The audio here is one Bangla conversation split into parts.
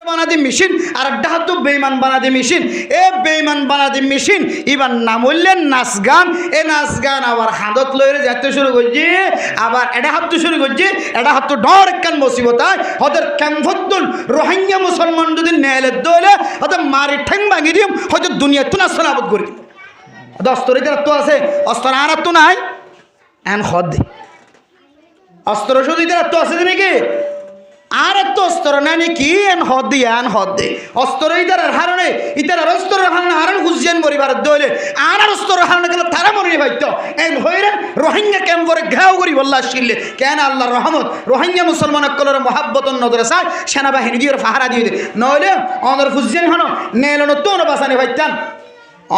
বানাদি মেশিন আর একটা হাত বেইমান বানাদি মেশিন। এ বেইমান বানাদি মেশিন এবার নাম হইলেন নাচ গান। এ নাচ গান আবার হাতত লইরে যেতে শুরু করছি, আবার এটা হাত শুরু করছি, এটা হাত ডর একখান মুসিবত হয়। ওদের ক্যানফদ্দুল রোহিঙ্গা মুসলমান যদি নেলে দইলে ওদের মারি ঠ্যাং ভাঙি দিম, হয়তো দুনিয়া তুনা সলাবত করি। অস্ত্র তো আছে, অস্ত্র আর তো নাই এন হদ দে অস্ত্র শুধু তো আছে নাকি আর তো অস্ত্র নাই নাকি এন হদ দিয়ে আন হদ দে অস্ত্র ইতার হারণে ইতার অস্ত্রের হারণে হারণ হুসিয়ান পরিবার দইলে আর অস্ত্রের হারণে গেলে তারা মরিয়ে পাইত এন হইরে রোহিঙ্গা ক্যাম্পরে ঘেরাও করি বললা আসলে কেন আল্লাহর রহমত রোহিঙ্গা মুসলমান কলর মহাব্বতন নজরে চায় সেনাবাহিনী দিয়ে ফাহারা দিয়ে দে নইলে অনর হুসিয়ান হন নেল নতুন বাসানি ভাইতাম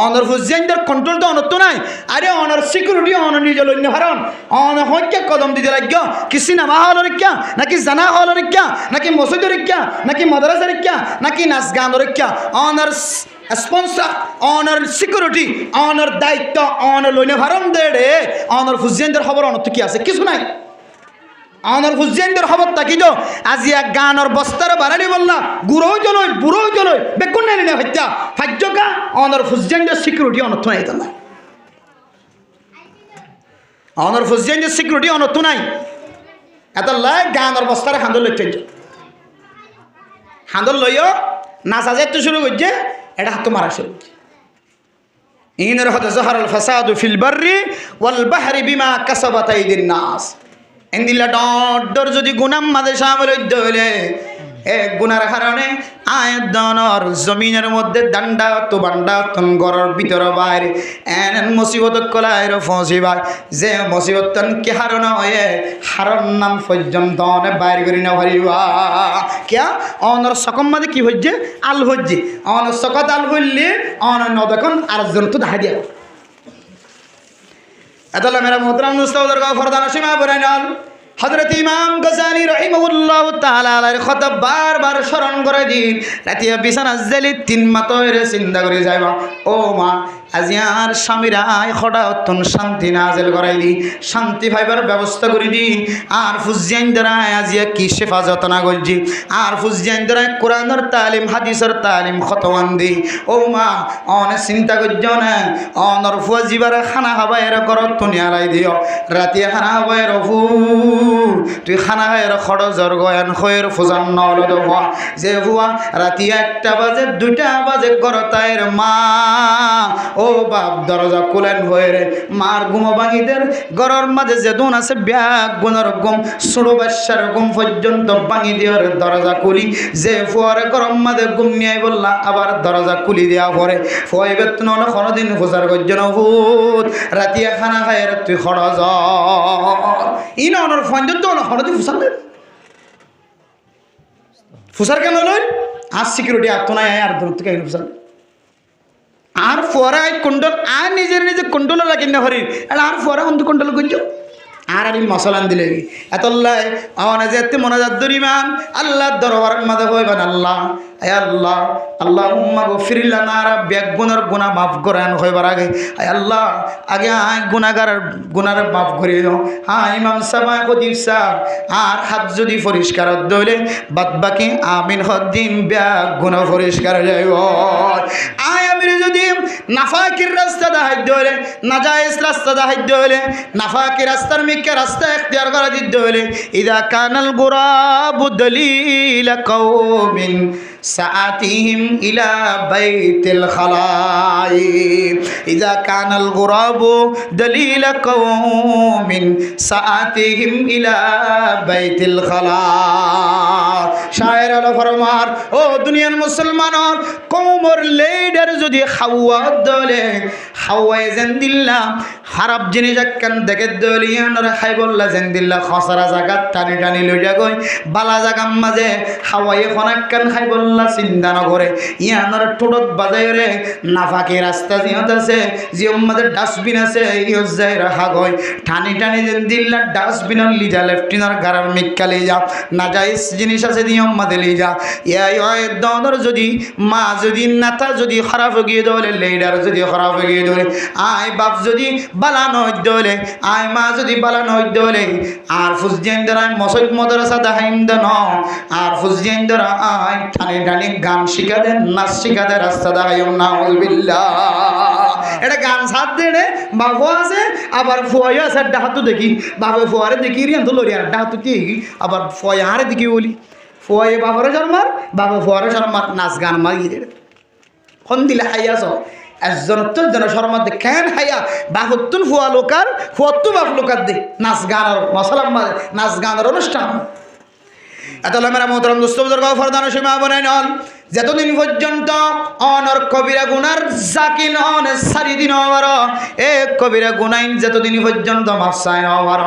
অনর হুসিয়ানদের কন্ট্রোল তো অনত নাই। আরে অনর সিকিউরিটি অনর নিজে লইন্য হারণ অন হইকে কদম দিতে লাগ কি সিনেমা হল রেখা নাকি জানা হল রেখা নাকি মসজিদ রেখা নাকি মাদ্রাসা রেখা নাকি নাচ গান রেখা অনর স্পন্সর অনর সিকিউরিটি অনর দায়িত্ব অনর লইন্য হারণ দে রে অনর হুসিয়ানদের খবর অনত কি আছে কিছু নাই। অনর হুসিয়ানদের খবর তাকি তো আজি এক গানর বস্তার বাড়ানি বললা গুড়ো জলই বুড়ো জলই বেকুন নেই না হত্যা ফাজ্যকা অনর হুসিয়ানদের সিকিউরিটি অনত নাই তো না অনর হুসিয়ানদের সিকিউরিটি অনত নাই এত লাই গানর বস্তার হান্দল লইতে হান্দল লইও নাচা যাইতে শুরু করছে এটা হাত মারা শুরু করছে ইনের হতে জহরুল ফাসাদু ফিল বাররি ওয়াল বাহরি বিমা কাসাবাত আইদিন নাস এন্দিলা ডর যদি গুনাম মাঝে সামিল হইলে এ গুনার কারণে আয়দনর জমিনের মধ্যে দান্ডা তো বান্ডা তন ঘরের ভিতর বাইরে এন মুসিবত কলাইর ফসি ভাই যে মুসিবত কি হারণ হয়ে হারণ নাম পর্যন্ত বাইর করি না পারিবা কিয়া অনর সকম মাঝে কি হচ্ছে আল হচ্ছে অনর সকত আল হইলে অন নদখন আর জন তো দেখা দিয়া এতলা মেরা মোহতরাম মুস্তাউদার কা ফরদান সীমা বরাইনাল হযরত ইমাম গজালি রাহিমাহুল্লাহু তাআলা আলাইহির কথা বারবার স্মরণ করে দিন রাতিয়া বিছানা জেলি তিন মাতরে চিন্তা করে যাইবা ও মা আজি আর স্বামীরা খড়া অত্যন্ত শান্তি নাজেল করাই দি শান্তি পাইবার ব্যবস্থা করে দি আর ফুজিয়ান দ্বারা আজি কি শেফা যতনা করছি আর ফুজিয়ান দ্বারা কোরআনের তালিম হাদিসের তালিম খতওয়ান দি ও মা অনে চিন্তা করছ না অনর ফুজিবার খানা খাবাইর ঘরত তুনি আলাই দিও রাতি খানা খাবাইর ফু তুই খানা খাইর খড়জর গয়ান খয়ের ফুজান নল দেওয়া যে হুয়া রাতি 1টা বাজে 2টা বাজে গরতায়ের মা ও বাপ দরজা খুলেন হয়ে রে মার ঘুমো ভাঙিদের ঘরের মাঝে যে দোন আছে ব্যাগ গুণর ঘুম ছোড়ো বাচ্চার ঘুম পর্যন্ত ভাঙি দেওয়ার দরজা খুলি যে ফুয়ারে গরম মাঝে ঘুম নিয়ে বললা আবার দরজা খুলি দেওয়া পরে ফুয়াই বেতন কোনোদিন ফুজার গর্জন ভূত রাতি খানা খায় তুই খরচ ইন অনর পর্যন্ত হরদি ফুসাল ফুসার কেন লই আর সিকিউরিটি আর তো নাই আর দূর থেকে ফুসাল আর ফোরা কন্ট্রোল আর নিজের নিজে কন্ট্রোল রাখি না হরি আর ফোরা অন্ত কন্ট্রোল করছো আর আমি মশলান দিলে এতল্লাই আমার যেতে মনাজাত দরিমান আল্লাহ দরবার মাঝে হইবেন আল্লাহ আয় আল্লাহ আল্লাহ উম্মা গফির লানা রাব্বিক গুনার গুনাহ মাফ করেন হইবার আগে আয় আল্লাহ আগে আয় গুনার মাফ করে দাও হ্যাঁ ইমাম সাহেব কদিব সাহেব আর হাত যদি পরিষ্কার দইলে বাদ বাকি আমিন হদ্দিন ব্যাগ গুনাহ পরিষ্কার যাইব আয় আমির যদি নাফাকির রাস্তা দাহাই দইলে নাজায়েজ রাস্তা দাহাই দইলে নাফাকির রাস্তার মিকে রাস্তা ইখতিয়ার করে দিতে হইলে ইদা কানাল গুরাবু দলিল কওমিন সাআতিহিম ইলা বাইতিল খালাই ইদা কানাল গুরাবু দলিল কওমিন সাআতিহিম ইলা বাইতিল খালাই শায়ের আলো ফরমার ও দুনিয়ার মুসলমানর কওমর লিডার যদি খাওয়া দলে খাওয়াই জেন্দিল্লা খারাপ জিনিস একখান দেখে দলিয়ানরা খাই বললা জেন্দিল্লা খসরা জায়গা টানি টানি লই যাগই বালা জায়গার মাঝে খাওয়াই এখন একখান খাই বললা চিন্তা নকরে ইয়ানোর ঠোঁটত বাজাই রে নাফাকি রাস্তা জিহত আছে জিওর মাঝে ডাস্টবিন আছে ইয়ত যাই রাখা গই টানি টানি জেন্দিল্লা ডাস্টবিনের লিজা লেফটিনার গারার মিক্কা লি যা নাজাইজ জিনিস আছে নিয়ম মাঝে লি যা ইয়াই দনর যদি মা যদি নাতা যদি খারাপ গিয়ে দলে লেডার যদি খারাপ গিয়ে দলে আয় বাপ যদি বালা নয় দলে আয় মা যদি বালা নয় দলে আর ফুজজেন্দ্র আয় মসজিদ মাদ্রাসা দাহাইম দেন আর ফুজজেন্দ্র আয় টানে টানে গান শিখা দেন নাচ শিখা দেন রাস্তা দাহাইম নাউযুবিল্লাহ এটা গান সাথ দেড়ে বাবু আছে আবার ফয়া আছে ডাহাতু দেখি বাবু ফোয়ারে দেখি রিয়ান তো লরি আর ডাহাতু কি আবার ফয়ারে দেখি বলি ফয়ে বাবরে শর্মার বাবু ফোয়ারে শর্মার নাচ গান মারিয়ে দেড়ে কোন দিলে হাইয়াছ একজন তো জন শর্মা দে কেন হাইয়া বাহুত্তুন ফুয়া লোকার ফুয়াত্তু বাপ লোকার দে নাচ গানের মশলাম নাচ গানের অনুষ্ঠান এত মেরা মোহতরম দোস্ত বুজুর্গ ফরদান সীমা বনে নন যতদিন পর্যন্ত অনর কবিরা গুনার জাকিন অন সারি দিন হওয়ার এ কবিরা গুনাইন যতদিন পর্যন্ত মাফসাই হওয়ার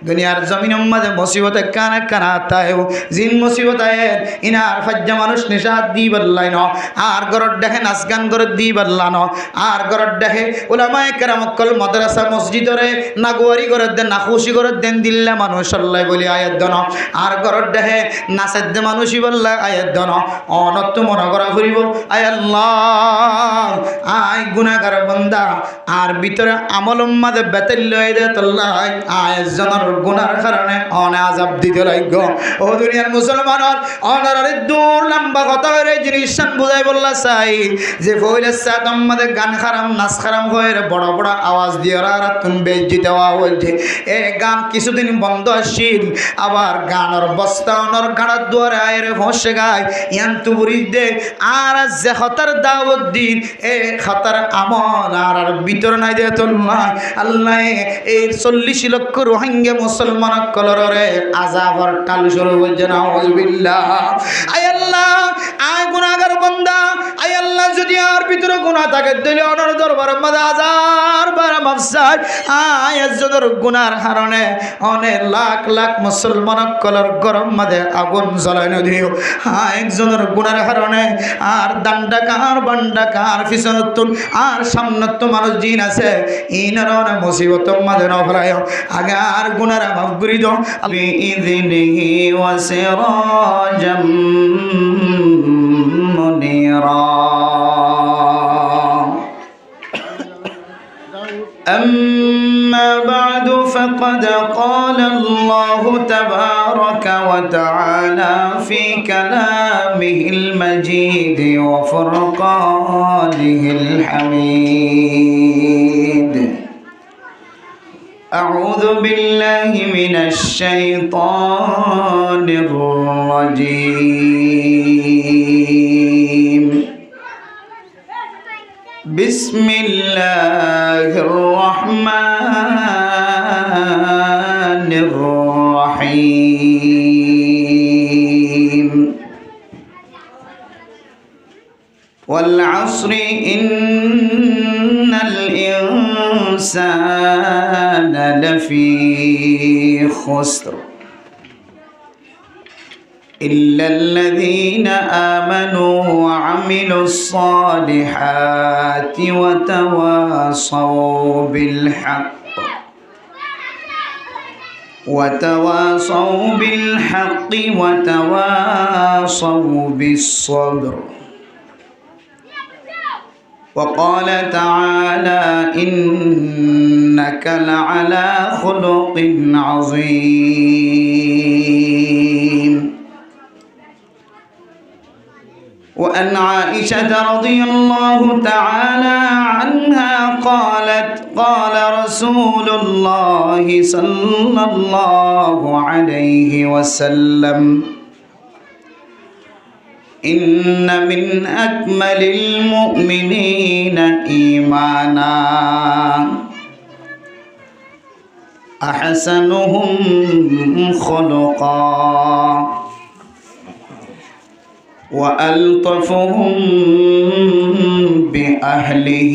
দুনিয়ার জমিনের মাঝে মুসিবতে কানা কানা তাইও জিন মুসিবত আয়ের ইনার ফাজ্জা মানুষ নিশাদ দি বললাইন আর গরর দেখে নাচ গান করে দি বললান আর গরর দেখে উলামায়ে কেরামকল মাদ্রাসা মসজিদরে নাগুয়ারি করে দেন না খুশি করে দেন দিল্লা মানুষ আল্লাহ বলি আয়াত দন আর গরর দেখে নাচের দে মানুষই বললা আয়াত দন অনত মনে করা ফুরিব আয় আল্লাহ আয় গুনাহগার বান্দা আর ভিতরে আমল উম্মাদে বেতেল লয়ে দে আল্লাহ আয় জনের গুনার কারণে অনে আযাব দিতে লাগো ও দুনিয়ার মুসলমানর অনারে দূর লম্বা কথা হইরে জিনিস বুঝাই বললা চাই যে ফইলে সাত উম্মাদে গান খারাম নাচ খারাম হইরে বড় বড় আওয়াজ দিয়ে আর তুমি বেজ্জি দেওয়া হইছে এ গান কিছুদিন বন্ধ আসিল আবার গানের বস্তা অনর গাড়ার দুয়ারে আয়রে ফসে গায় ইয়ান্তু বুড়ি দে আর যে খতার দাওয়াত দিন এ খতার আমল আর ভিতর নাই দে তোল্লাহ আল্লাহ এই 40 লক্ষ রোহিঙ্গা মুসলমান কলরে আযাবর টাল শুরু হইছে নাউযুবিল্লাহ আয় আল্লাহ আয় গুনাহগার বান্দা আয় আল্লাহ যদি আর ভিতরে গুনাহ থাকে দিলে অনর দরবারে মাঝে হাজার বার মাফসাদ আয় আজদর গুনার কারণে অনেক লাখ লাখ মুসলমান কলর গরম মাঝে আগুন জ্বলানো দিও আয় একজনের গুনার কারণে আর দান্ডা কার বান্ডা কার পিছনতুন আর সামনত মানুষ জিন আছে ইনার অনেক মুসিবত মাঝে নফরায় আগে আর গুনার মাফ করি দাও বিইযনিহি ওয়া সিরাজাম মুনিরা أما بعد فقد قال الله تبارك وتعالى في كلامه المجيد وفرقانه الحميد أعوذ بالله من الشيطان الرجيم بسم الله الرحمن الرحيم والعصر إن الإنسان لفي خسر إلا الذين آمنوا وعملوا الصالحات وتواصوا بالحق وتواصوا بالصبر وقال تعالى إنك لعلى خلق عظيم وأن عائشة رضي الله تعالى عنها قالت قال رسول الله صلى الله عليه وسلم إن من أكمل المؤمنين إيمانا أحسنهم خلقا وألطفهم بأهله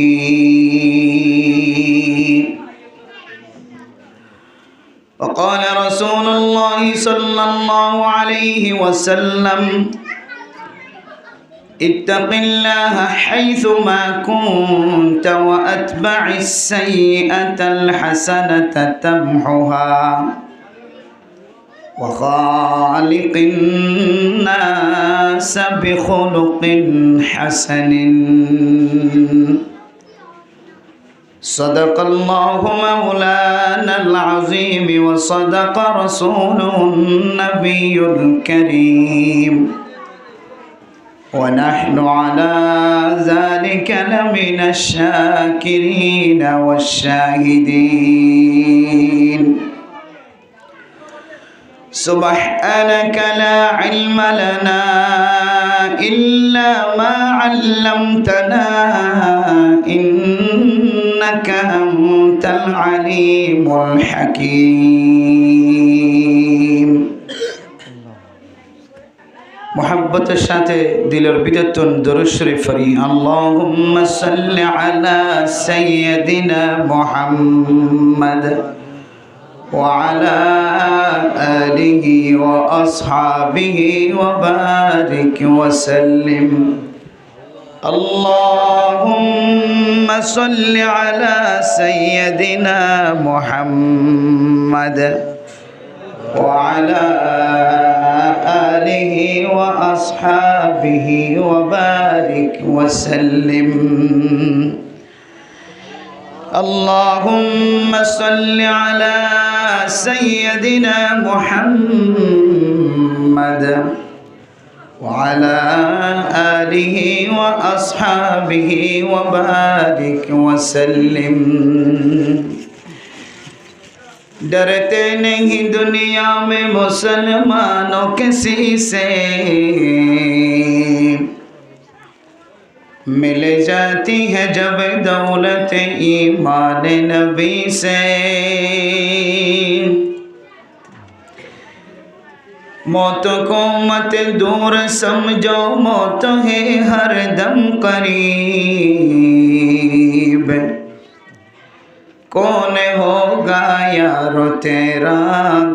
وقال رسول الله صلى الله عليه وسلم اتق الله حيثما كنت وأتبع السيئة الحسنة تمحها وخالق الناس بخلق حسن صدق الله مولانا العظيم وصدق رسوله النبي الكريم ونحن على ذلك لمن الشاكرين والشاهدين سبحانك لا علم لنا إلا ما علمتنا إنك أنت العليم الحكيم محبت الشاته دلر بدتن درود شريف فري اللهم صل على سيدنا محمد وعلى آله وأصحابه وبارك وسلم اللهم صل على سيدنا محمد وعلى آله وأصحابه وبارك وسلم اللهم صل على سيدنا محمد وعلى آله وأصحابه وبارك وسلم डरते नहीं दुनिया में मुसलमानों किसी से मिल जाती है जब दौलत ईमान नबी से मौत को मत दूर समझो मौत है हर दम करीब कौन होगा यारो तेरा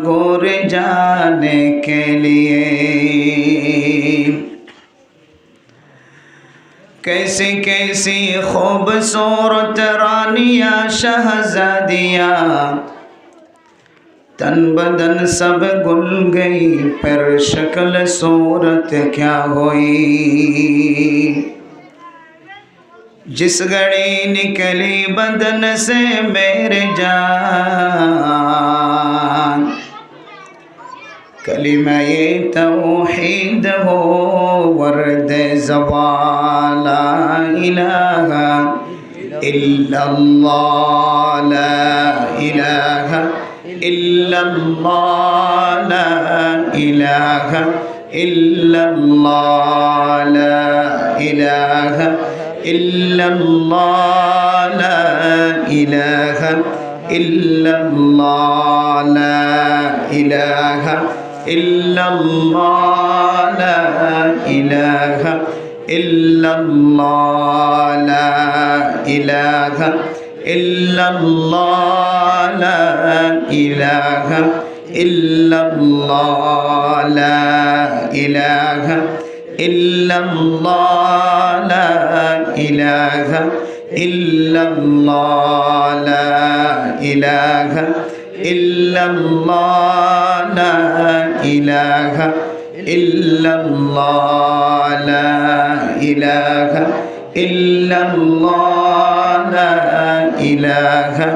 गोर जाने के लिए कैसी कैसी खूबसूरत रानियाँ शहजादियाँ तन बदन सब गुल गई पर शक्ल सूरत क्या हुई जिस घड़ी निकली बदन से मेरे जान कलिमा ये तौहीद हो वर्द ज़बान ला इलाहा इल्लल्लाह ला इलाहा इल्लल्लाह ला इलाहा इल्लल्लाह ला इलाहा इल्लल्लाह ला इलाहा इल्लल्लाह ला इलाहा इल्लल्लाह ला इलाहा इल्लल्लाह ला इलाहा इल्लल्लाह ला इलाहा इल्लल्लाह ला इलाहा इल्लल्लाह ला इलाहा इल्लल्लाह ला इलाहा इल्लल्लाह ला इलाहा इल्लल्लाह ला इलाहा इल्लल्लाह ला इलाहा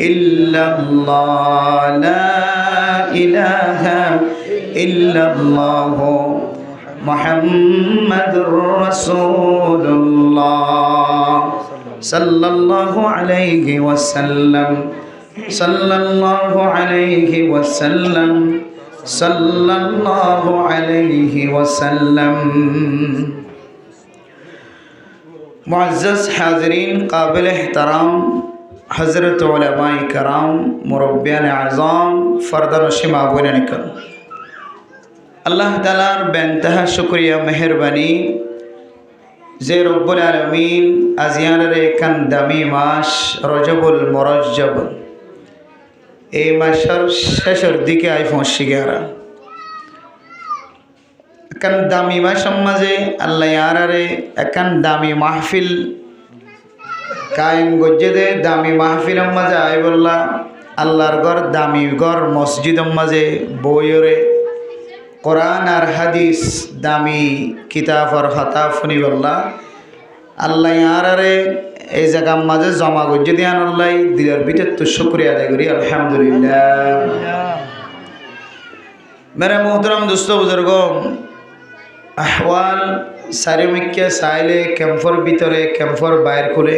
इल्लल्लाह ला इलाहा इल्लल्लाह मुहम्मदुर रसूलुल्लाह सल्लल्लाहु अलैहि वसल्लम सल्लल्लाहु अलैहि वसल्लम सल्लल्लाहु अलैहि वसल्लम। मुअज़्ज़ज़ हाज़रीन काबिल एहतराम हज़रत उलमाए कराम मुरब्बियान आज़ाम फ़र्दान माबून निकल अल्लाह तालार बेनतहा शुक्रिया मेहरबानी जे रब्बुल आलमीन आजियानरे कान दामी मास रजबुल मुरज्जब এই মাসের শেষের দিকে আই পৌঁছে গেরা একান দামি মাসের মাঝে আল্লাহ আরারে একান দামি মাহফিল কায়েম গজ্জে দে দামি মাহফিলের মাঝে আই বললা আল্লাহর ঘর দামি ঘর মসজিদের মাঝে বইরে কোরআন আর হাদিস দামি কিতাব আর খাতা ফুনি বললা আল্লাহ আরারে এই জায়গার মাঝে জমা গজ্জে দিয়ে আনাল্লাই দিলের ভিতর তো শুক্রিয়া আদায় করি আলহামদুলিল্লাহ। মেরে মোহতরম দোস্ত বুজুর্গ, আহওয়াল চারিমুখে চাইলে ক্যাম্পর ভিতরে ক্যাম্পর বাইর করে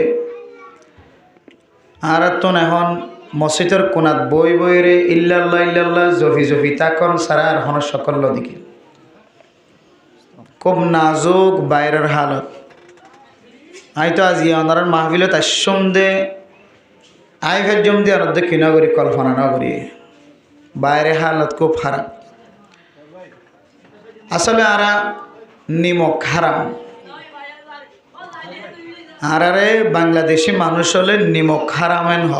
আর তো এখন মসজিদের কোনাত বই বইরে ইল্লাল্লাহ ইল্লাল্লাহ জফি জফি তাকন সারা আর হন সকল দিকে খুব নাজুক বাইরের হালত। আই তো আজি অনার মাহফিলত আশ্রম দে আই ফেজম দিয়ে অনদ্দে কিনা করি কল্পনা না করি বাইরে হালত খুব খারাপ। আসলে আরা নিমক হারাম, আরে বাংলাদেশি মানুষ হলে নিমক হারামেন হ।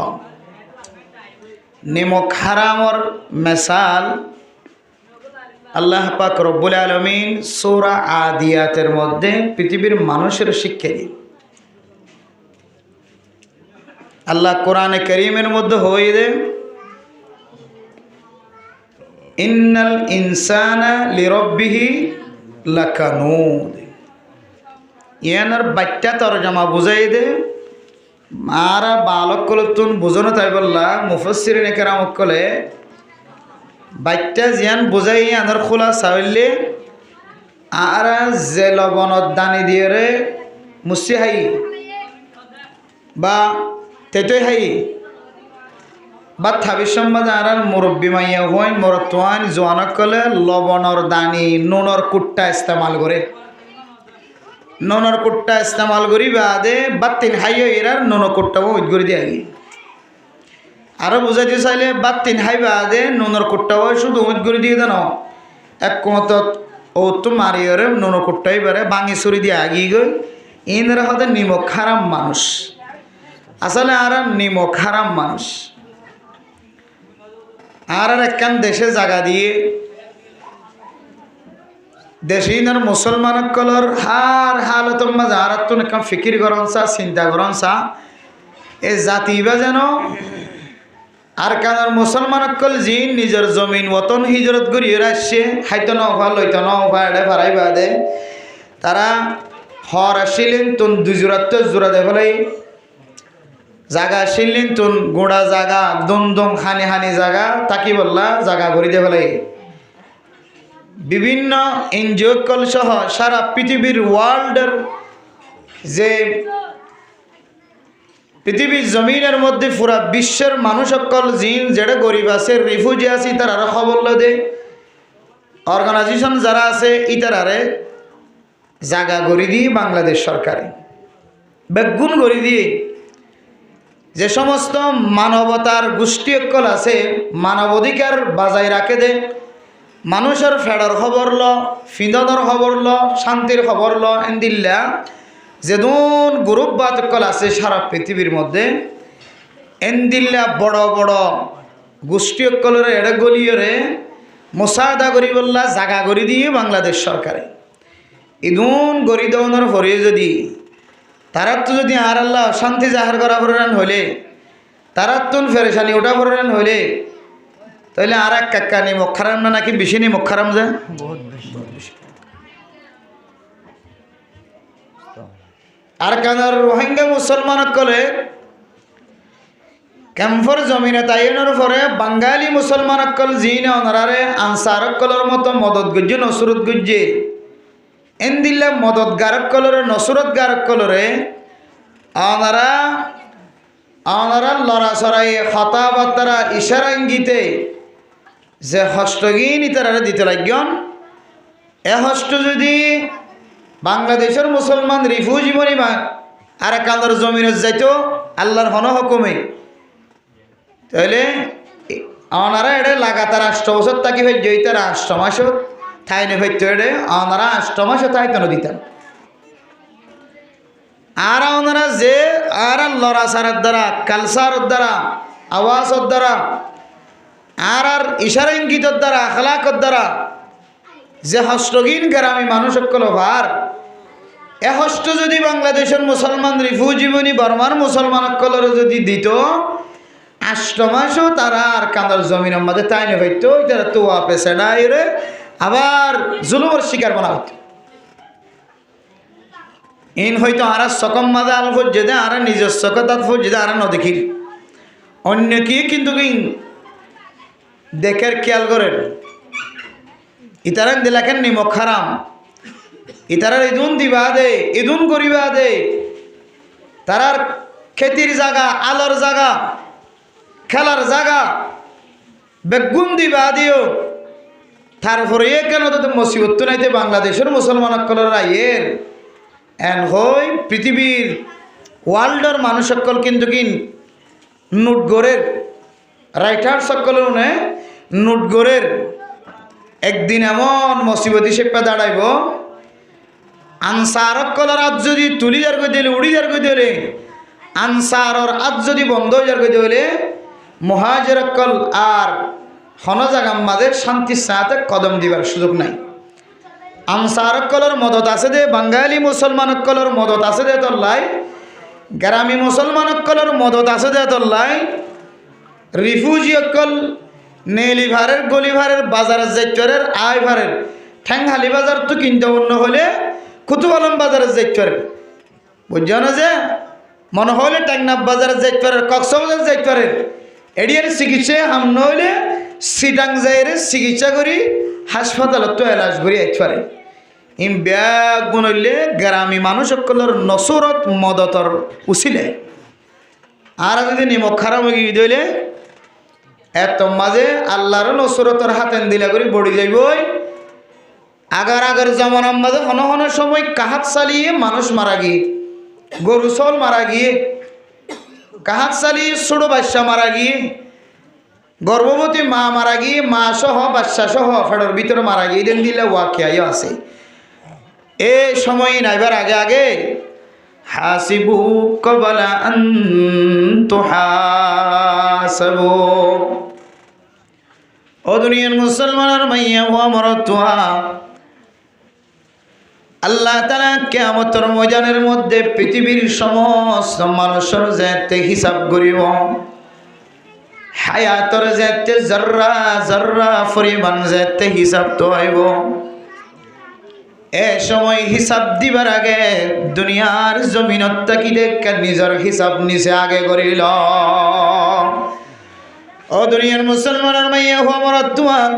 নিমক হারামর মেসাল আল্লাহ পাক রব্বুল আলামিন সূরা আদিয়াতের মধ্যে পৃথিবীর মানুষের শিক্ষা দিন। আল্লাহ কোরআনে কারীমের মধ্যে হয়ে দে ইন্নাল ইনসানা লিরাব্বিহি লাকানুদ। ইয়ানার বাচ্চা তরজমা বুঝাই দে মারা বালক কলতুন বুঝনো তাই বললা মুফাসসিরিনে কেরাম কলে বাচ্চা জিয়ান বুঝাই আনার খোলা চাইলে আর যে লবণত দানি দিয়ে রে মুসি হাই বা তেতই হাই বা থাবিসম বাজে আর মুরব্বী মাইয়া হইন মরতওয়ান জোয়ানক কলে লবণর দানি নুনর কুট্টা ইস্তেমাল করে নুনর কুট্টা ইস্তেমাল করি বাদে বাত্তিন হাইও এরার নুন কুট্টাও ওই করে দিয়ে আগে আরো বুঝাইতে চাইলে বাত্তিন হাই বাদে নুনর কুট্টাও শুধু ওই করে দিয়ে দেন এক কত ও তো মারিওরে নুন কুট্টাই বারে ভাঙি চুরি দিয়ে আগি গই ইনরা হতে নিমক হারাম মানুষ। আসলে আর নিমক হারাম মানুষ আর একখান দেশে জায়গা দিয়ে দেশিনার মুসলমান কলর হার হালত মাঝে আর তো একখান ফিকির করন চা চিন্তা করন চা এ জাতি বা যেন আর কানার মুসলমান কল জি নিজের জমিন ওতন হিজরত করিয়ে আসছে হাইতো নফা লইতো নফা এড়ে ফারাই বাদে তারা হর আসিলেন তুন দুজোরাত জোড়া দে ফেলাই জাগা আসিলেন তুন গোড়া জাগা দম দম হানি হানি জাগা তাকি বললা জাগা ঘুরি দে ফেলাই বিভিন্ন এনজিও কল সহ সারা পৃথিবীর ওয়ার্ল্ডের যে পৃথিবীর জমিনের মধ্যে পুরা বিশ্বের মানুষ সকল জিন যেটা গরিব আছে রিফিউজি আছে তার আরো খবর দে অর্গানাইজেশন যারা আছে ইতারারে জাগা গড়ি দিয়ে বাংলাদেশ সরকারে বেগুন গড়ি দিয়ে যে সমস্ত মানবতার গোষ্ঠী অকল আছে মানবাধিকার বাজায় রাখে দে মানুষের ফেডার খবর ল ফিন্দনের খবর ল শান্তির খবর ল এন্দিল্লা যেদুন গ্রুপ বা অকল আছে সারা পৃথিবীর মধ্যে এন্দিল্লা বড় বড় গোষ্ঠী অকলের এড়ে গলিয়রে মোসাদা করি বললা জাগা গড়ি দিয়ে বাংলাদেশ সরকারে ইদুন গড়ি দেওয়ানোর পরে যদি তারার তো যদি আর আল্লাহ শান্তি জাহার করা পড়েন হইলে তারার তুন ফেরেশানি ওটা পড়েন হইলে তাহলে আর এক কাক্কা নেই মক্ষারাম না নাকি বেশি নেই মক্ষারাম যায় বহুত বেশি আর কানার রোহিঙ্গা মুসলমান কলে ক্যাম্পর জমিনে তাইনের পরে বাঙালি মুসলমান কল জিনে অনারে আনসার কলর মতো মদত গুজ্জে নসরত গুজ্জে এন্দিল্লা মদত গারক কলরে নসরত গারক কলরে আনারা লড়া সরাই হতাবার্তারা ইশারা ইঙ্গিতে যে হস্তগিন ইতারা দিতে লাগন এ হস্ত যদি বাংলাদেশের মুসলমান রিফিউজি মরিমা আর কান্দর জমিনে যাইতো আল্লাহর হন হুকুমে তাহলে আনারা এড়ে লাগাতার 8 বছর থাকি ভাই জয়িতার 8 মাস থাইনে ভাইতো এড়ে আনারা 8 মাস তাই কেন দিতাম আর ওনারা যে আর লড়া সারের দ্বারা কালচারের দ্বারা আওয়াজের দ্বারা আর ইশারা ইঙ্গিতের দ্বারা আখলাকের দ্বারা যে হস্তগিন গ্রামী মানুষ সকল ভার এ হস্ত যদি বাংলাদেশের মুসলমান রিফিউজি বনি বর্মার মুসলমান সকলের যদি দিত 8 মাসও তারা আর কান্দার জমিনের মধ্যে তাই নে ভাইতো তারা তো পেছাড়াই রে আবার জুলুমের শিকার বানা হইত ইন হয়তো আরা সকম মাদা আল ফজ্জেদে আরা নিজস্ব কথাত ফজ্জেদে আরা নদেখির অন্য কি কিন্তু দেখের খেয়াল করেন ইতারান দিলাকেন নিমক হারাম ইতারার ইদুন দিবা দে ইদুন করিবা দে তারার খেতির জায়গা আলোর জায়গা খেলার জায়গা বেগুন দিবা দিও তারপরে কেন তো মুসিবত নাইতে বাংলাদেশের মুসলমান সকলরা এর এন হই পৃথিবীর ওয়ার্ল্ডের মানুষ সকল কিন্তু নোটগড়ের রাইটার সকল নোটগড়ের একদিন এমন মুসিবতী সেপা দাঁড়াইব আনসার সকলের আজ যদি তুলি যার কই দিলে উড়ি যার কই দিলে আনসারর আজ যদি বন্ধ হয়ে যার কই দিলে মহাজের সকল আর হনজাগাম্মাদের শান্তির সাথে কদম দিবার সুযোগ নাই আনসার সকলের মদত আছে দে বাঙালি মুসলমান সকলের মদত আছে দে তল্লাই গ্রামী মুসলমান সকলের মদত আছে দে তল্লাই রিফিউজি সকল নেলিভারের গলিভারের বাজারের জাইতরের আইভারের ঠ্যাংহালি বাজার তো কিনতে অন্য হলে কুতুব আলম বাজারের জাইতরের বুঝছো না যে মনে হলে ট্যাংনাব বাজারের জাইতরের কক্সবাজার জাইতরের এডিয়ার চিকিৎসা হাম নইলে সিটাং যাইরে চিকিৎসা করি হাসপাতালত তো এলাজ করি আইতে পারে ইম ব্যাগ গুণলে গ্রামী মানুষ সকলের নসরত মদতর উচিলে আর যদি নিমখ খারাপ হয়ে গিয়ে দিলে এত মাঝে আল্লাহর নসরতর হাতেন দিলা করে বড়ি যাইবই আগার আগার জামানার মাঝে হন হন সময় কাহাত চালিয়ে মানুষ মারা গিয়ে গরু চল মারা গিয়ে কাহাত চালিয়ে ছোট বাচ্চা মারা গিয়ে গর্ভবতী মা মারা গিয়ে মা সহ বাচ্চা সহ ফেডর ভিতরে মারা গিয়ে দেন দিলে ওয়াকিয়াও আছে এ সময় নাইবার আগে আগে হাসিবু কবলা আন তুহাসাবু ও দুনিয়ার মুসলমানের মাইয়া ও মরতুয়া আল্লাহ তাআলা কিয়ামতের ময়দানের মধ্যে পৃথিবীর সমস্ত মানুষের যেতে হিসাব করিব হায়াতর যেতে জর্রা জর্রা পরিমাণ যেতে হিসাব তো হইব এ সময় হিসাব দিবার আগে দুনিয়ার জমিনত থাকি দেখে নিজের হিসাব নিচে আগে করিল ও দুনিয়ার মুসলমানের মাইয়া হওয়া মরত তোমার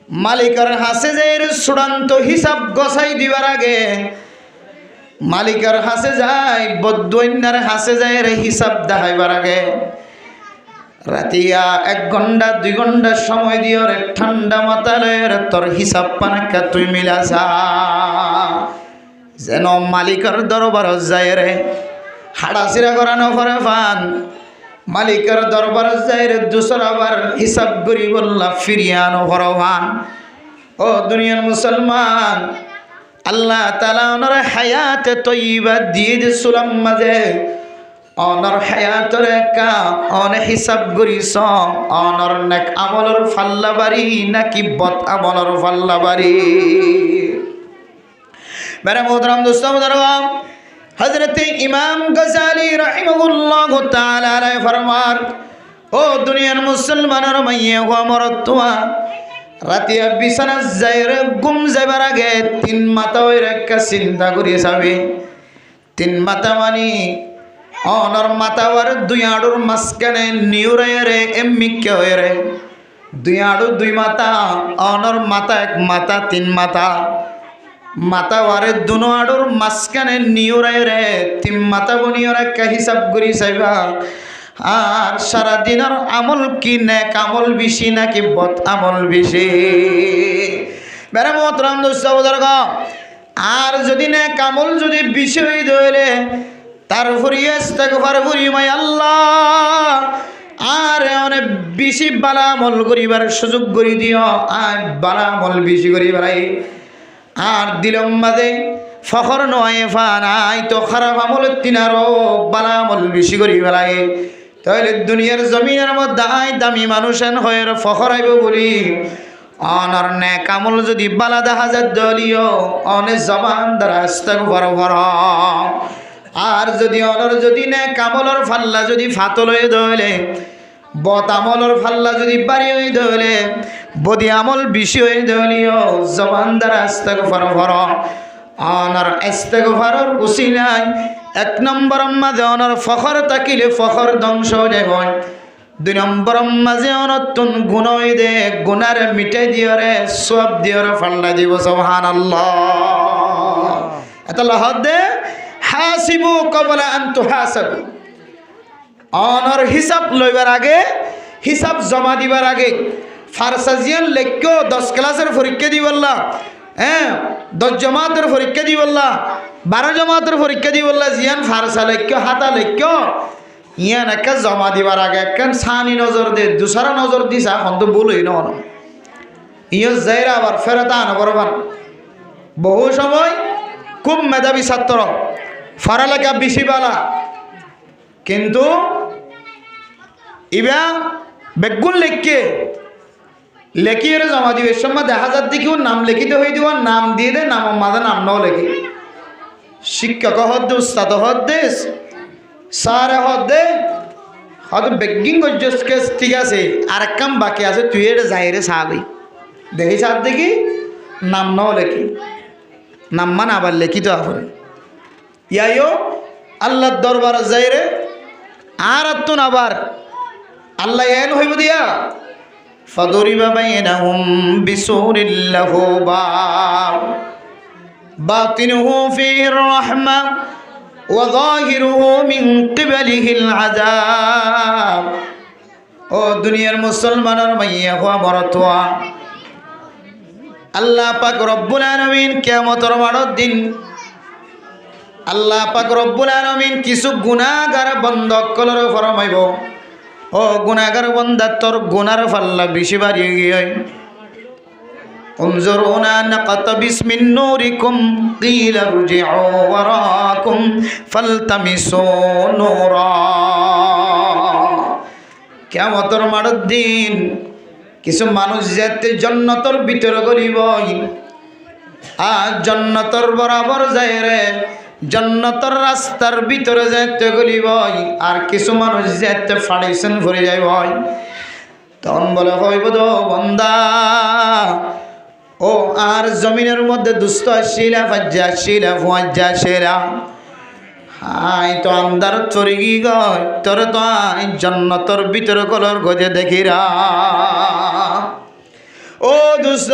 মালিকের হাসে যে চূড়ান্ত হিসাব গছাই দিবার আগে মালিকের হাসে যায় বদ্যন্যার হাসে যায় হিসাব দেখাইবার আগে রাতিয়া 1 ঘন্টা 2 ঘন্টা সময় দিয়ে রে ঠান্ডা মাথালের তোর হিসাব পানাকা তুই মিলা যা যেন মালিকের দরবার যায় রে হাড়াচিরা করানো করে ফান মালিকের দরবার যায় রে দুসরাবার হিসাব করি বললা ফিরিয়ানো ভরবান ও দুনিয়ার মুসলমান আল্লাহ তাআলা ওনার হায়াতে তৈবা দিয়ে দিয়েছিলাম মাঝে অনর হায়াতর একা অনে হিসাব করিস অনর নেক আমলর ফাল্লা বাড়ি নাকি বদ আমলর ফাল্লা বাড়ি মেরে মোহতরম দোস্ত মুহতরম হযরত ইমাম গজালি রাহিমাহুল্লাহু তাআলা আলাইহি ফরমান ও দুনিয়ার মুসলমানের মাইয়া ও মরতুয়া রাতিয়া বিছানা যাইরে ঘুম যাবার আগে 3 মাথা হইরে একটা চিন্তা করি যাবে 3 মাথা মানে অনর মাথাওয়ার 2 আড়ুর মাঝখানে নিউরে এমমিকে হয়ে রে 2 আড়ু 2 মাথা অনর মাথা 1 মাথা 3 মাথা মাথাওয়ারে 2 আড়ুর মাঝখানে নিউরে রে 3 মাথা বনিয়র একটা হিসাব করি চাইবা আর সারা দিনের আমল কি নেক আমল বেশি নাকি বদ আমল বেশি মেরে মোহতরম দোস্ত বুজুর্গ আর যদি নেক আমল যদি বেশি হই দইলে তারপরে ইস্তেগফার করি মাই আল্লাহ আর অনেক বেশি বালা আমল করিবার সুযোগ করে দিও আর বালা আমল বেশি করি বাড়াই আর দিলম মাঝে ফখর নয় ফানাই তো খারাপ আমল তিনারও বালা আমল বেশি করি বাড়াই তাহলে দুনিয়ার জমিনের মধ্যে আই দামি মানুষেন হয়ে ফখর আইব বলি অনর নেক আমল যদি বালা দেখা যায় দলিও অনেক জবান দ্বারা ইস্তেগফার কর আর যদি অনর যদি নেক আমলর ফাল্লা যদি ফাতল হয়ে দলে বদ আমলর ফাল্লা যদি বাড়ি হয়ে দলে বদি আমল বেশি হয়ে দলিও জবান দ্বারা ইস্তেগফার কর অনার ইস্তেগফারের উসিলায় 1 নম্বর মাঝে অনার ফখর তাকিলে ফখর ধ্বংস যায় হয়। 2 নম্বর মাঝে অনতুন গুনাই দে গুনার মিটাই দিয়রে সব দিয়রে ফাল্লা দিব সুবহানাল্লাহ। এত লহদ দে হাসিবু ক্বাবলা আন তুহাসাবু। অনার হিসাব লইবার আগে, হিসাব জমা দিবার আগে ফারসাজিয়ান লেখো 10 ক্লাসের পরীক্ষা দিবল্লা, 10 জমাতের পরীক্ষা দিবল্লা, 12 জমাতের পরীক্ষা দিবল্লা, জিয়ান ফারসা লেখো হাতা লেখো ইয়ান একটা জমা দিবার আগে একখান সানি নজর দে, দুসরা নজর দিস এখন তো বলই না ইয়ে যাইরা আবার ফেরতা আনা বরবার। বহু সময় খুব মেধাবী ছাত্র, পড়ালেখা বেশি বালা, কিন্তু ইবা বেগুন লেখিয়ে জমা দিবে সময় দেখা যার দিকেও নাম লিখিতে হয়ে দিব, নাম দিয়ে দে, নাম মাঝে নাম নাও লেখি। শিক্ষক হদ্দে, উস্তাদ হদ্দে, স্যারে হদ্দে, হয়তো বেগিং গজ্জকে ঠিক আছে, আর এক কাম বাকি আছে, তুই এটা যাই রে সাবি দেখি সার দেখি নাম নাও লেখি, নাম মান আবার লেখি তো আপনি ইয়াইও আল্লাহর দরবার যাই রে আর তুন আবার আল্লাহ এন হইব দিয়া ফাদরিবা বাইনাহুম বিসুরিল লাহু বাব বাতিনুহু ফীহির রাহমা ওয়া যাহিরুহু মিন কিবালিহিল আযাব। ও দুনিয়ার মুসলমানের মাইয়া হওয়া মরতোয়া, আল্লাহ পাক রব্বুল আলামিন কিয়ামতের মাঠের দিন আল্লাহ পাক রব্বুল আলামিন কিছু গুনাহগার বান্দাকলর ফরমাইব, ও গুনাহগার বান্দা তোর গুনার পাল্লা বেশি বাড়িয়ে গিয়ে উনজুরুনা নাকতাবিস মিন নূরিকুম কিলা রুজিউ ওয়ারাকুম ফালতামিসু নূরা। কিয়ামতের মাঠের দিন কিছু মানুষ যেতে জান্নাতের ভিতরে গলিব, আর জান্নাতের বরাবর যায় রে, জান্নাতের রাস্তার ভিতরে যেতে গলিব, আর কিছু মানুষ যেতে ফাড়িছেন ভরে যায় ভাই। তখন বলে হইব তো বন্দা, ও আর জমিনের মধ্যে দুস্থ আসিলা ফাজ্জা আসিলা ফুয়াজ্জা আসিলা, হাই তো আন্দার চরি গি গয় তোর তো জান্নাতের ভিতরে কলর গজে দেখিরা। ও দুস্থ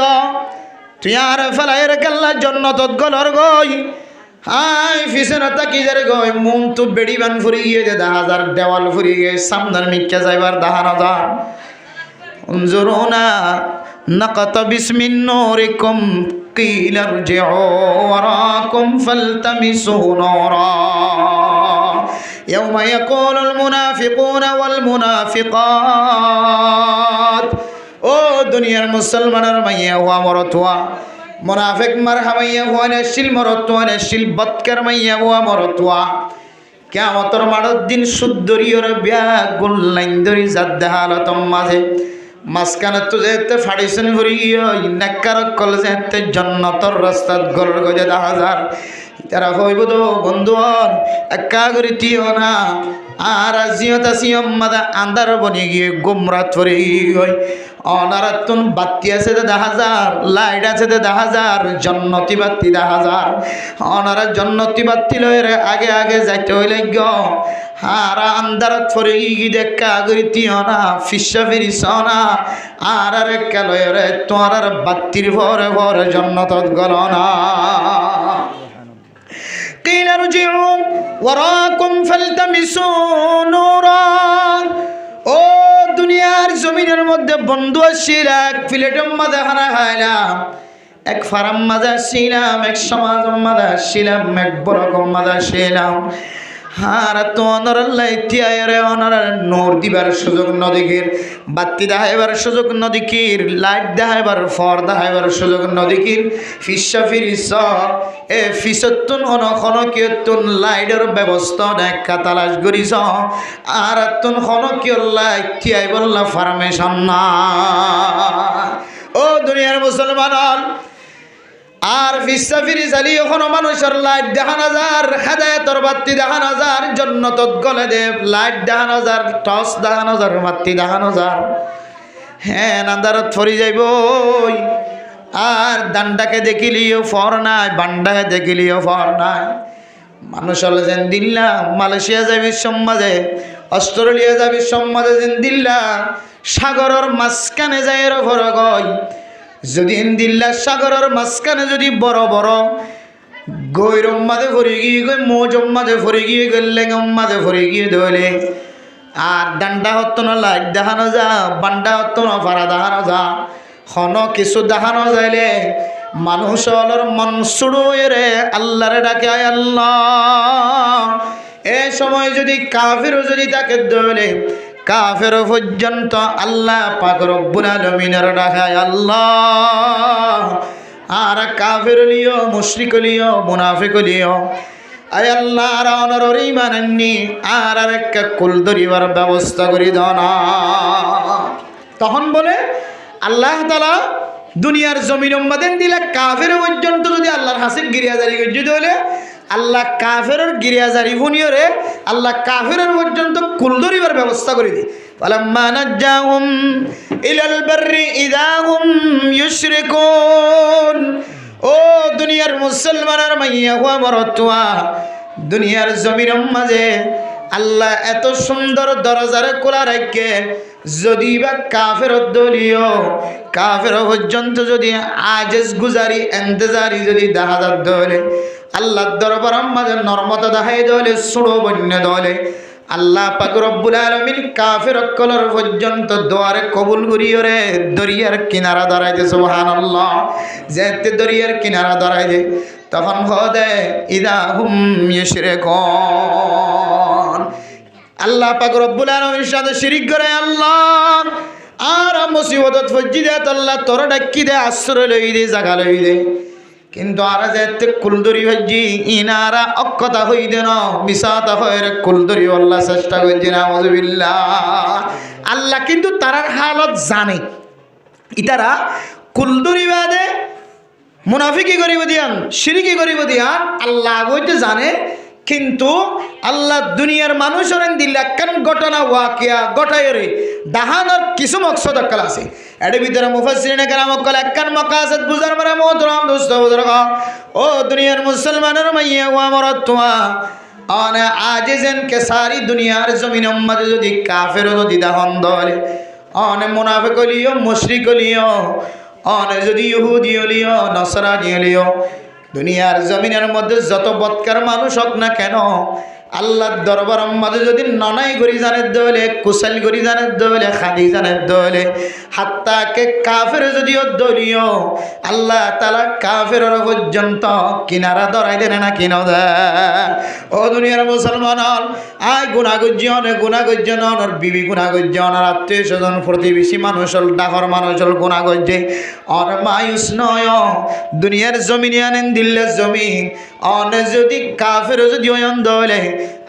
তুই আর ফেলাইয়ের কাল্লা জান্নাতত গলর গই, হাই ফিসেন তাকি যারে গয় মুন তো বেড়িবান ফুরি গিয়ে যে 10,000 দেওয়াল ফুরি গিয়ে সামনের মিক্কা যাইবার 10,000। উনজুরুনা নাকতাবিস মিন নূরিকুম কিলা রজিউ ওয়ারাকুম ফালতামিসু নূরা ইয়াওমা ইয়াকুলুল মুনাফিকুনা ওয়াল মুনাফিকাত। ও দুনিয়ার মুসলমানের মাইয়া হওয়া মরতোয়া, মুনাফিক মারহামাইয়া হওয়া নেশিল মরতোয়া, নেশিল বদকার মাইয়া হওয়া মরতোয়া, কিয়ামতের মাঠের দিন সুন্দরীর ব্যাগ গুল্লাইন ধরি যাদ হালতম মাঝে মাঝখানে তো যেতে ফাড়িছেন ভরি নেককার কল যেতে জান্নাতের রাস্তাত গলর গজে 10,000। তারা হইব তো বন্ধু একা করে তিও না, আর আজিয়ত আসিয়ম মাদা আন্দার বনে গিয়ে গুমরাত ফরি গই। অনারাতুন বাতি আছে 10,000, লাইট আছে 10,000, জন্নতি বাতি 10,000। অনারা জন্নতি বাতি লয়ের আগে আগে যাইতে হইলে গ, আর আন্দারত ফরি গি দেখা করি তিও না, ফিসা ফিরিস না, আর একা লয়ের তোমার আর বাতির ভরে ভরে জন্নতত গল না। কিলা রুজিউ ওয়ারাকুম ফালতামিসু নূরা। ও দুনিয়ার জমিনের মধ্যে বন্ধু আসছিল, এক প্লেটের মাঝে খানা খাইলাম, এক ফার্ম মাঝে আসছিলাম, এক সমাজ মাঝে আসছিলাম, এক বড় মাঝে আসছিলাম, আর তো অনরাল্লাহ ইতিহারে অনরার নূর দিবার সুযোগ নদীকির, বাতি দেখাইবার সুযোগ নদীকির, লাইট দেখাইবার ফর দেখাইবার সুযোগ নদীকির, ফিসা ফিরিস এ ফিসতুন অনখনকিয়তুন লাইটের ব্যবস্থা দেখা তালাশ করিস, আর তুন খনকিয় লাইট থিয়াই বললা ফার্মেশন না। ও দুনিয়ার মুসলমান আর ফিসা ফিরি চালি এখনো মানুষের লাইট দেখা নাজার, হেদায়েতর বাতি দেখা নাজার, জন্নতত গলে দেব লাইট দেখা নাজার, টর্চ দেখা নাজার, বাতি দেখা নাজার, হ্যাঁ আন্ধারত ফরি যাইব। আর দান্ডাকে দেখিলিও ফর নাই, বান্ডাকে দেখিলিও ফর নাই। মানুষ হলে যেন দিল্লা মালয়েশিয়া যাবি সমাজে, অস্ট্রেলিয়া যাবি সমাজে যেন দিল্লা সাগরের মাঝখানে যায় ফর গয়। যদি দিল্লা সাগরের মাঝখানে যদি বড় বড় গৈরম মাঝে ভরে গিয়ে গই, মৌজম মাঝে ভরে গিয়ে গেলেন মাঝে ভরে গিয়ে ধরে। আর ডান্ডা হত না লাইট দেখানো যা, বান্ডা হত না ভাড়া দেখানো যা, হন কিছু দেখানো যাইলে মানুষ অলর মন শুরু রে আল্লাহরে ডাকে, আয় আল্লাহ। এ সময় যদি কাফিরও যদি তাকে ধরে, কাফের পর্যন্ত আল্লাহ পাক রব্বুল আলামিনের ডাকে, আয় আল্লাহ। আর কাফের লিও, মুশরিক লিও, মুনাফিক লিও, আয় আল্লাহ আর অনর ঈমান আননি আর একটা কুল ধরিবার ব্যবস্থা করি দাও না। তখন বলে আল্লাহ তাআলা দুনিয়ার জমিন উম্মাদেন দিলে কাফের পর্যন্ত যদি আল্লাহর হাসিব গিরিয়াজারি গজ্জিত হলে আল্লাহ কাফের গিরিয়াজারি ভুনিয়রে আল্লাহ কাফের পর্যন্ত কুল ধরিবার ব্যবস্থা করে দিই। ফালাম্মা নাজ্জাহুম ইলাল বাররি ইযা হুম ইউশরিকুন। ও দুনিয়ার মুসলমানের মাইয়া হুয়া মরতুয়া, দুনিয়ার জমিনের মাঝে আল্লাহ এত সুন্দর দরজারে খোলা রাখে, যদি বা কাফের দলীয় কাফের পর্যন্ত যদি আজেজ গুজারি এন্তেজারি যদি দেখা যাত দলে আল্লাহর দরবার মাঝে নরমতা দেখাই দলে সুড়ো বন্য দলে আল্লাহ পাক রব্বুল আলামিন কাফের কলর পর্যন্ত দোয়ারে কবুল করিও রে। দরিয়ার কিনারা দাঁড়াই দে, সুবহানাল্লাহ। যেতে দরিয়ার কিনারা দাঁড়াই দে, তখন হদে ইদা হুম ইউশরিকুন। আল্লাহ পাক রব্বুল আলামিনের সাথে শিরিক করে আল্লাহ আর মুসিবতত ফজি দে, আল্লাহ তোর ডাকি দে, আশ্রয় লই দে, জায়গা লই দে। কিন্তু আর যেতে কুলদরি হজি ইনারা অক্ষতা হই দেন মিসাতা হয় কুলদরি আল্লাহ চেষ্টা করছি না, আউযুবিল্লাহ। আল্লাহ কিন্তু তারার হালত জানে, ইতারা কুলদরি বাদে মুনাফিকি করিব দিয়ান, শিরিকি করিব দিয়ান আল্লাহ বইতে জানে। কিন্তু আল্লাহ দুনিয়ার মানুষের দিলে একখান ঘটনা ওয়াকিয়া ঘটাইরে দাহানোর কিছু মকসদ অক্কাল আছে। এর ভিতরে মুফাসসিরিনে কেরাম অক্কাল একখান মাকাসদ বুঝার পরে মোহতরম দোস্ত বুজুর্গ, ও দুনিয়ার মুসলমানের মাইয়া ওয়া মরাতুয়া আনে আজিজেন কে সারি দুনিয়ার জমিন উম্মতে যদি কাফের যদি দাহন দলে অনে মুনাফিক লিও, মুশরিক লিও, অনে যদি ইহুদি লিও, নসরানি লিও, দুনিয়ার জমিনের মধ্যে যত বৎকার মানুষ হোক না কেন আল্লাহর দরবার মাঝে যদি ননাই গরি জানের দলে, কুশল গরি জানের দলে, খাদি জানের দলে, হাত্তাকে কাফের যদিও দলীয় আল্লাহ তাআলা কাফের পর্যন্ত কিনারা ধরাই দেন না কিনা দেয়। ও দুনিয়ার মুসলমান আয় গুণাগুজ্জন গুণাগুজ্জন ওর বিবি গুণাগুজ্জন আর আত্মীয় স্বজন প্রতিবেশী মানুষ হল ডাকর মানুষ হল গুণাগুজ্জে অর মায়ুস নয় দুনিয়ার জমিনে আনেন দিল্লে জমিন অনে যদি কাফের যদি অয়ন দলে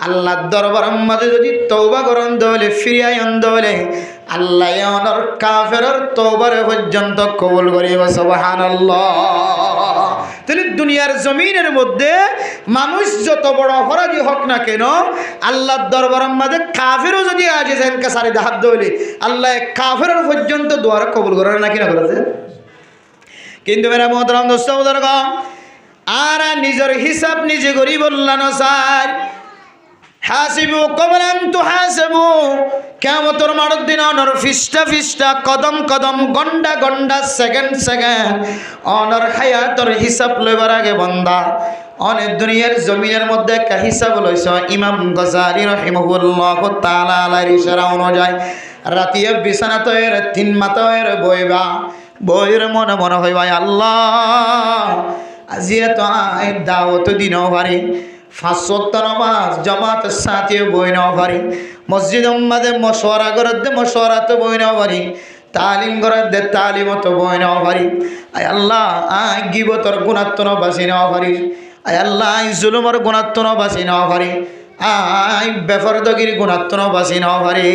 আল্লাহর দরবার মাঝে যদি তওবা করন দলে ফিরিয়ায়ন দলে আল্লাহ অনর কাফের তওবার পর্যন্ত কবুল করিব, সুবহানাল্লাহ। তাহলে দুনিয়ার জমিনের মধ্যে মানুষ যত বড় অপরাধী হোক না কেন আল্লাহর দরবার মাঝে কাফেরও যদি আজে যেন কাসারে হাত দলে আল্লাহ কাফের পর্যন্ত দোয়ার কবুল করে না কিনা করেছে। কিন্তু মেরা মোহতরম দোস্ত বুজুর্গ আর নিজের হিসাব নিজে করি বললাম স্যার হাসিবু কবলান তুহাসিবু কিয়ামতের মাঠের দিন অনর ফিস্টা ফিস্টা কদম কদম গন্ডা গন্ডা সেকেন্ড সেকেন্ড অনর হায়াতর হিসাব লইবার আগে বান্দা অনেক দুনিয়ার জমিনের মধ্যে একটা হিসাব লইছ। ইমাম গজালি রাহিমাহুল্লাহ তাআলা আলাইহির ইশারা অনুযায়ী রাতিয়া বিছানা তয়ের তিন মাতয়ের বইবা বইয়ের মনে মনে হইবা আল্লাহ আজিয়া তো আয় দাওয়াত দিনও পারি 5 ওয়াক্ত নামাজ জামাত সাথে বই নাও পারি মসজিদ উম্মাদে মশওয়ারা করতে মশওয়ারাতে বই নাও পারি তালিম করতে তালিমত বই নাও পারি। আয় আল্লাহ আয় গিবতর গুনাত্তন বাসি নাও পারি। আয় আল্লাহ আয় জুলুমর গুনাত্তন বাসি নাও পারি। আয় বেফরদগির গুনাত্তন বাসি নাও পারি।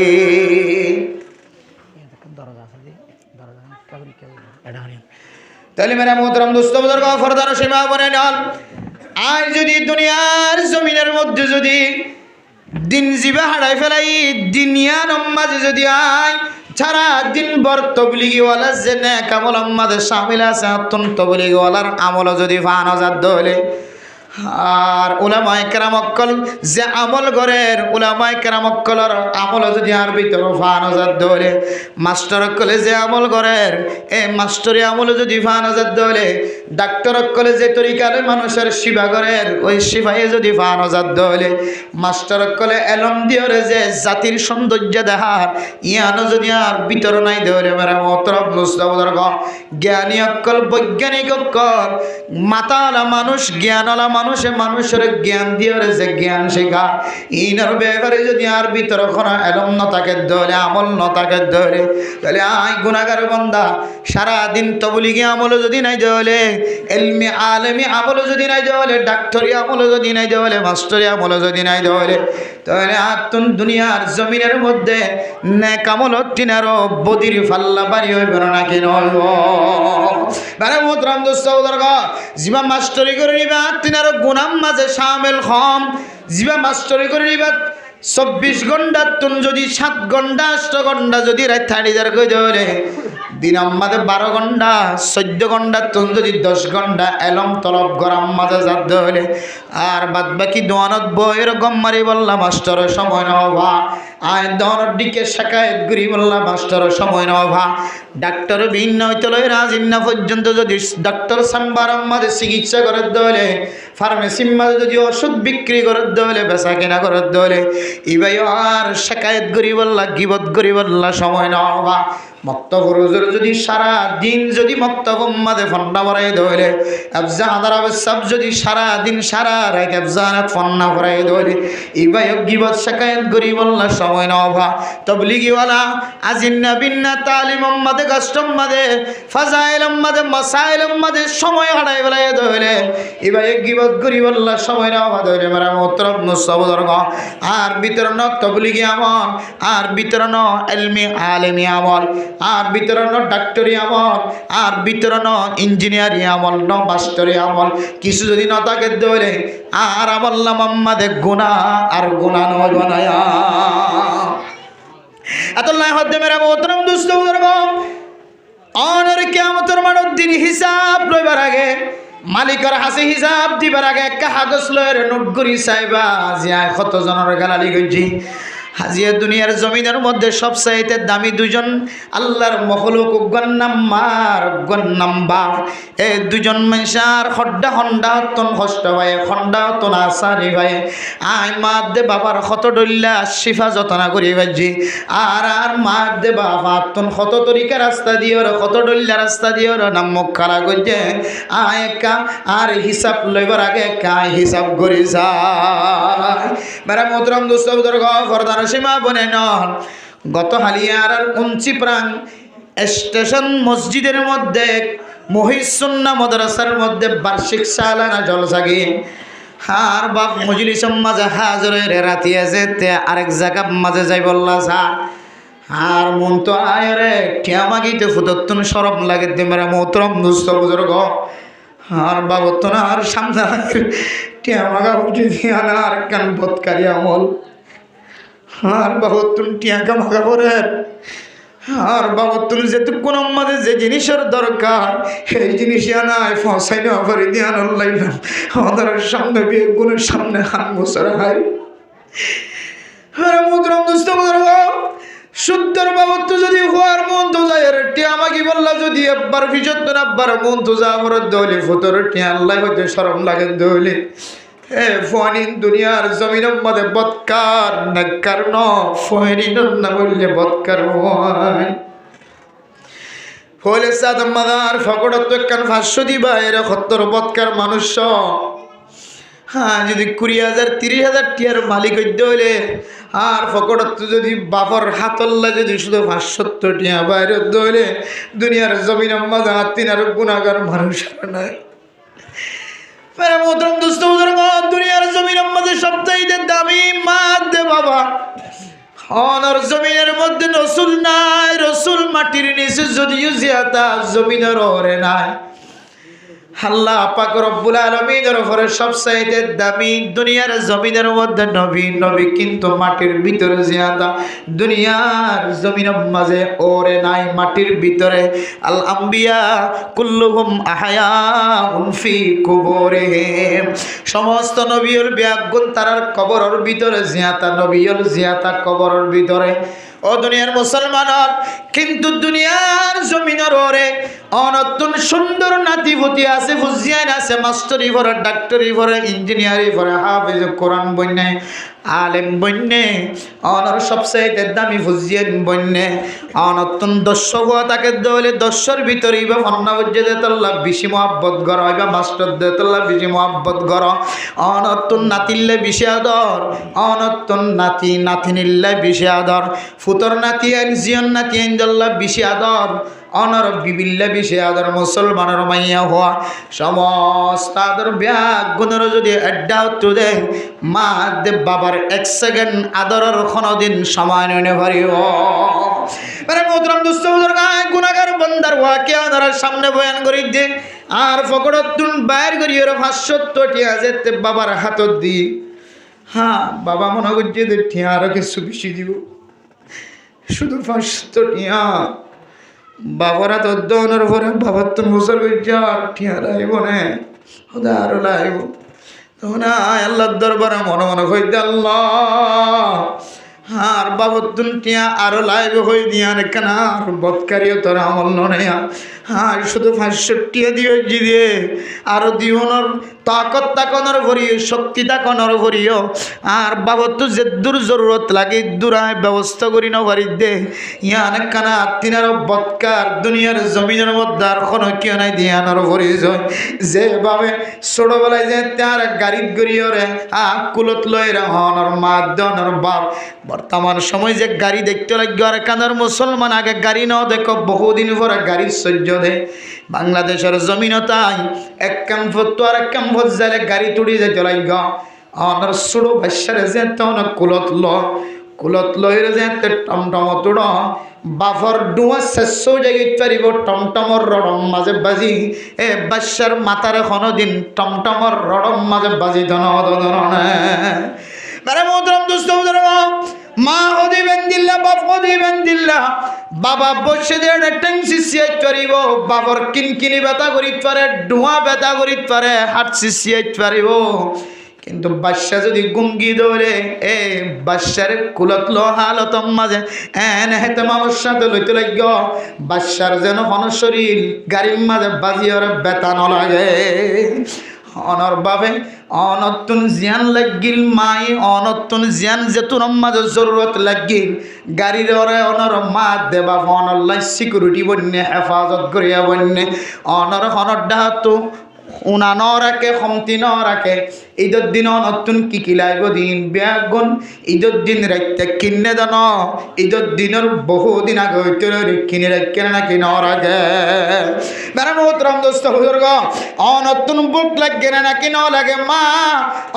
তাহলে মেরা মোহতরম দোস্ত বুজুর্গ ফরদার সীমা বনে নল আজ যদি দুনিয়ার জমিনের মধ্যে যদি দিন জিবা হারাই ফেলাই দুনিয়ার মাঝে যদি আয় সারা দিন ভর তবলিগিওয়ালা যে নেক আমল আমাদের শামিল আছে আত্মন তবলিগিওয়ালার আমল যদি ফান হাজার দলে আর উলামায়ে কেরাম অক্কল যে আমল করেন উলামায়ে কেরাম অক্কলের আমল যদি আর ভিতর ফান হাজার দলে মাস্টার অক্কলে যে আমল করেন এই মাস্টারি আমল যদি ফান হাজার দলে ডাক্তার অক্কলে যে তরিকালে মানুষের সেবা করেন ওই সেবায় যদি ফান হাজার দলে মাস্টার অক্কলে এলম দিয়রে যে জাতির সৌন্দর্য দেখার ইয়ানো যদি আর ভিতর নাই দলে মেরা মোহতরম মুস্তাফার জ্ঞানী অক্কল বৈজ্ঞানিক অক্কল মাতালা মানুষ জ্ঞানওয়ালা মানুষের জ্ঞান দিয়ে যে জ্ঞান শেখা ইনার ব্যাপারে যদি আর ভিতর কোনো এলম ন থাকে ধরে আমল ন থাকে ধরে তাহলে আই গুনাহগার বান্দা সারাদিন তবলিগি আমল যদি নাই দেওয়ালে এলমি আলেমি আমল যদি নাই দেওয়ালে ডাক্তারি আমল যদি নাই দেওয়ালে মাস্টারি আমল যদি নাই দেওয়ালে তাহলে আতুন দুনিয়ার জমিনের মধ্যে নেক আমল তিনারও বদির ফাল্লা বাড়ি হইবে না কি নইব বারে মোহতরম দোস্ত বুজুর্গ জিবা মাস্টারি করে নিবা তিনারও গুনাম মাঝে শামিল হম জিবা মাস্টারি করে নিবা 24 ঘন্টা তুন যদি 7 ঘন্টা 8 ঘন্টা যদি রাত থাড়িদার কই দেওয়ালে দিন আমাদের 12 ঘন্টা 14 ঘন্টা তুন যদি 10 ঘন্টা এলম তলব গরম মাঝে যাত দেওয়ালে আর বাদ বাকি দোয়ানত বইয়ের গম মারি বললাম মাস্টারের সময় না হবা আয় দোয়ানোর দিকে শাকায়ত করি বললাম মাস্টারের সময় না হবা ডাক্তার ভিন্ন হইতে লয় রাজিন্না পর্যন্ত যদি ডাক্তার সাম্বার আমাদের চিকিৎসা করে দেওয়ালে ফার্মেসির মাঝে যদি ওষুধ বিক্রি করে দেওয়ালে বেচা কেনা করে দেওয়ালে ইবাই আর শাকায়ত করি বললা গিবত করি বললা সময় না হবা মক্তব রোজের যদি সারা দিন যদি মক্তব মাঝে ফন্না ভরাই দেওয়ালে আফজা হাদার সব যদি সারা দিন সারা রাত আফজানাত ফন্না ভরাই দেওয়ালে ইবাই গিবত শাকায়ত করি বললা সময় না হবা তবলিগিওয়ালা আজিন্না বিন্না তালিম মাঝে কাস্টম মাঝে ফাজাইল মাঝে মাসাইল মাঝে সময় হারাই বেলাই দেওয়ালে ইবাই গিবত করি বললা সময় না হবা দেওয়ালে মেরা মোহতরম মুস্তাফাদর্গ আর বিতরণ তবলিগি আমল আর বিতরণ ইলমি আলেমি আমল আর বিতরণ ডাক্তারি আমল আর বিতরণ ইঞ্জিনিয়ারিং আমল ন মাস্টারি আমল কিছু যদি ন থাকে দলে আর আমল নাম আমাদের গুনাহ আর গুনাহ নয় বানায়া আল্লাহ হদ্দে মেরা মোহতরম দোস্ত বুজুর্গ অনর কিয়ামতের মানব দিন হিসাব লইবার আগে মালিকের হাসি হিসাব দিবার আগে একটা কাগজ লয়ের নোট করি চাইবা জিয়া কত জনের গালালি গইছি হাজিয়া দুনিয়ার জমিনের মধ্যে সবচাইতে দামি দুজন আল্লাহর মখলুক গন্নাম মার গন্নাম বাপ এই দুজন মানুষের খড্ডা খন্ডা তন কষ্ট হয় খন্ডা তন আসারি হয় আই মা দে বাবার কত ডল্লা শিফা যতনা করি বাজি আর মা দে বাবা তন কত তরিকা রাস্তা দিও কত ডল্লা রাস্তা দিও নাম মুখ খারা করছে আয় একা আর হিসাব লইবার আগে একা হিসাব করি যায় মেরা মোহতরম দোস্ত বুজুর্গ ফরদান সীমা বনে নন গত হালিয়ার উঞ্চি প্রাং স্টেশন মসজিদের মধ্যে মহিসুন্না মাদ্রাসার মধ্যে বার্ষিক সালানা জলসাগি আর বাপ মজলিসের মাঝে হাজরের রাতি আছে তে আরেক জায়গা মাঝে যাই বললা যা আর মন তো আয়রে টিয়া মাগিতে ফুততুন শরম লাগে দে মেরা মোহতরম দোস্ত বুজুর্গ আর বাবত না আর সামনে টিয়া মাগা উঠে দিয়া না আর কান বৎকারি আমল আর বাবতুন টিয়া কামাকা করে আর বাবতুন যেটুকুন আমাদের যে জিনিসের দরকার সেই জিনিস নাই ফসাই না করে দিয়া নলাইলাম আমাদের সামনে বিয়ে গুণের সামনে হাত বছর হয় আরে মুদ্রম দুষ্ট বুজুর্গ শুদ্ধর বাবত যদি হওয়ার মন তো যায় টিয়া আমাকে বললা যদি একবার ভিজত না একবার মন তো যা আমার দৌলি ফুতর টিয়া আল্লাহ হইতে শরম লাগে দৌলি এ ফোয়ানিন দুনিয়ার জমিনের মধ্যে বৎকার নাকার ন ফোয়ানিন না বললে বৎকার হয় ফলে সাদ মাদার ফকড়ত কান 500 দিবা এর 70 বৎকার মানুষ হ্যাঁ যদি 20,000 30,000 টিয়ার মালিক হইতে হইলে আর ফকড়ত যদি বাপর হাতল্লা যদি শুধু 570 টিয়া বাইরে হইলে দুনিয়ার জমিনের মধ্যে তিনার গুনাহগার মানুষ নাই মেরা মোহতরম দোস্ত বুজুর্গ দুনিয়ার জমিনের মধ্যে সবচাইতে দামি মা দে বাবা অনর জমিনের মধ্যে রসুল নাই রসুল মাটির নিচে যদিও জিয়াতা জমিনের ওরে নাই আল্লাহ পাক রব্বুল আলামিনের উপরে সবচাইতে দামি দুনিয়ার জমিনের মধ্যে নবী, নবী কিন্তু মাটির ভিতরে জিয়াদা। দুনিয়ার জমিনের মাঝে ওরে নাই, মাটির ভিতরে। আল আম্বিয়া কুল্লুহুম আহয়াউন ফি কুবুরিহিম, সমস্ত নবীর ব্যাগুন তারার কবরের ভিতরে জিয়াতা, নবীর জিয়াতা কবরের ভিতরে। ও দুনিয়ার মুসলমান, কিন্তু দুনিয়ার জমিনের ওরে অনতুন সুন্দর নাতিপতি আছে, ফুজিয়ান আছে, মাস্টারি পড়ে, ডাক্তারি পড়ে, ইঞ্জিনিয়ারি পড়ে, হাফেজ কোরআন বন্যে, আলেম বন্যে, অনর সবচাইতে দামি ফুজিয়ান বন্যে। অনতুন দর্শ হওয়া তাকে দলে দর্শর ভিতরে বা ফন্নাবজ্জে দেতল্লা বেশি মহাব্বত গর, বা মাস্টার দেতল্লা বেশি মহাব্বত গর। অনতুন নাতিল্লে বেশি আদর, অনতুন নাতি নাতিনিল্লে বেশি আদর, ফুতর নাতি আইন জিয়ন নাতি আইন দল্লা বেশি আদর, অনর বিবিল্লা বেশি আদর। মুসলমানের মাইয়া হওয়া সমস্ত আদর ব্যাগ গুণের যদি আড্ডা উত্তর দেয়, মা দে বাবার 1 সেকেন্ড আদরের কোনোদিন সময় নিয়ে পারিব। মোহতরম দোস্ত বুজুর্গ, গুনাহগার বান্দার ওয়াকিয়া ধরার সামনে বয়ান করি দে, আর ফকরতুন বাইর করি ওর 570 টিয়া যেতে বাবার হাতত দি। হ্যাঁ, বাবা মনে করছে যে টিয়া আরো কিছু বেশি দিব, শুধু 500 টিয়া। বাবারা তো দনের পরে বাবার তো মুসল করছে আর টিয়া লাইব না, ওদের আরো লাইব। তখন আল্লাহর দরবারে মনে মনে হইতে আল্লাহ, আর বাবতুন টিয়া আরো লাইব হয়ে দিয়া কেন আর বৎকারিও তোর আমল নয়। আর শুধু 500 টিয়া দিয়ে দিয়ে আরো দিওনর তাকত তাকনের ভরিও, শক্তি তাকনের ভরিও। আর বাবত যে দূর জরুরত লাগে দূরায় ব্যবস্থা করি না পারি দে। ইয়ান কানা তিনার বৎকার দুনিয়ার জমিনের মধ্যে আর কোনো কেউ নাই দিয়ানোর পরিচয়। যেভাবে ছোটবেলায় যে তার গাড়িত গড়িয়ে রে কুলত লয় রে হনর মা দনর বাপ, বর্তমান সময় যে গাড়ি দেখতে লাগে আর কানার মুসলমান আগে গাড়ি নাও দেখো, বহুদিন পরে গাড়ির সহ্য দেয়। বাংলাদেশের জমিনতাই এক ক্যাম্পত তো আর এক ক্যাম্পত যালে গাড়ি তুড়ি যেতে লাগ। আমার ছোটো বাচ্চারে যে তখন কুলত লইরে যে টমটম তুড় বাফর ডুয়া শেষ জায়গায় পারিব টমটমর রড়ম মাঝে বাজি। এ বাচ্চার মাথার কোনোদিন টমটমর রড়ম মাঝে বাজি ধরে মোহতরম দোস্ত বুজুর্গ, মা হদিবেন দিল্লা, বাপ হদিবেন দিল্লা। বাবা বসে দিয়ে ট্যাংসি সিয়াইত পারিব, বাবর কিনকিনি ব্যথা করিতে পারে, ডুয়া ব্যথা করিতে পারে, হাট সিয়াইত পারিব। কিন্তু বাদশা যদি গুঙ্গি ধরে এ বাদশার কুলত লো হালতম মাঝে এন হেতে মানুষ সাথে লইতে লাগ, বাদশার যেন হন শরীর গাড়ির মাঝে বাজি ওর ব্যথা ন লাগে। অনর বাবে অনতুন জিয়ান লাগিল মাই, অনতুন জিয়ান যেতুন মাঝে জরুরত লাগিল গাড়ির ওরে অনর মা দেবা অনল্লাই সিকিউরিটি বন্যে হেফাজত করিয়া বন্যে। অনর হনর ডাহাতো উনা ন রাখে, কমতি ন রাখে। ঈদের দিন নতুন কি লাইব দিন ব্যাগুন, ঈদের দিন রাখতে কিনে দেন, ঈদের দিনের বহুদিন আগে হইতে কিনে রাখে নাকি ন রাখে। বেড়া মোহতরম দোস্ত বুজুর্গ, নতুন বুক লাগে না নাকি ন লাগে। মা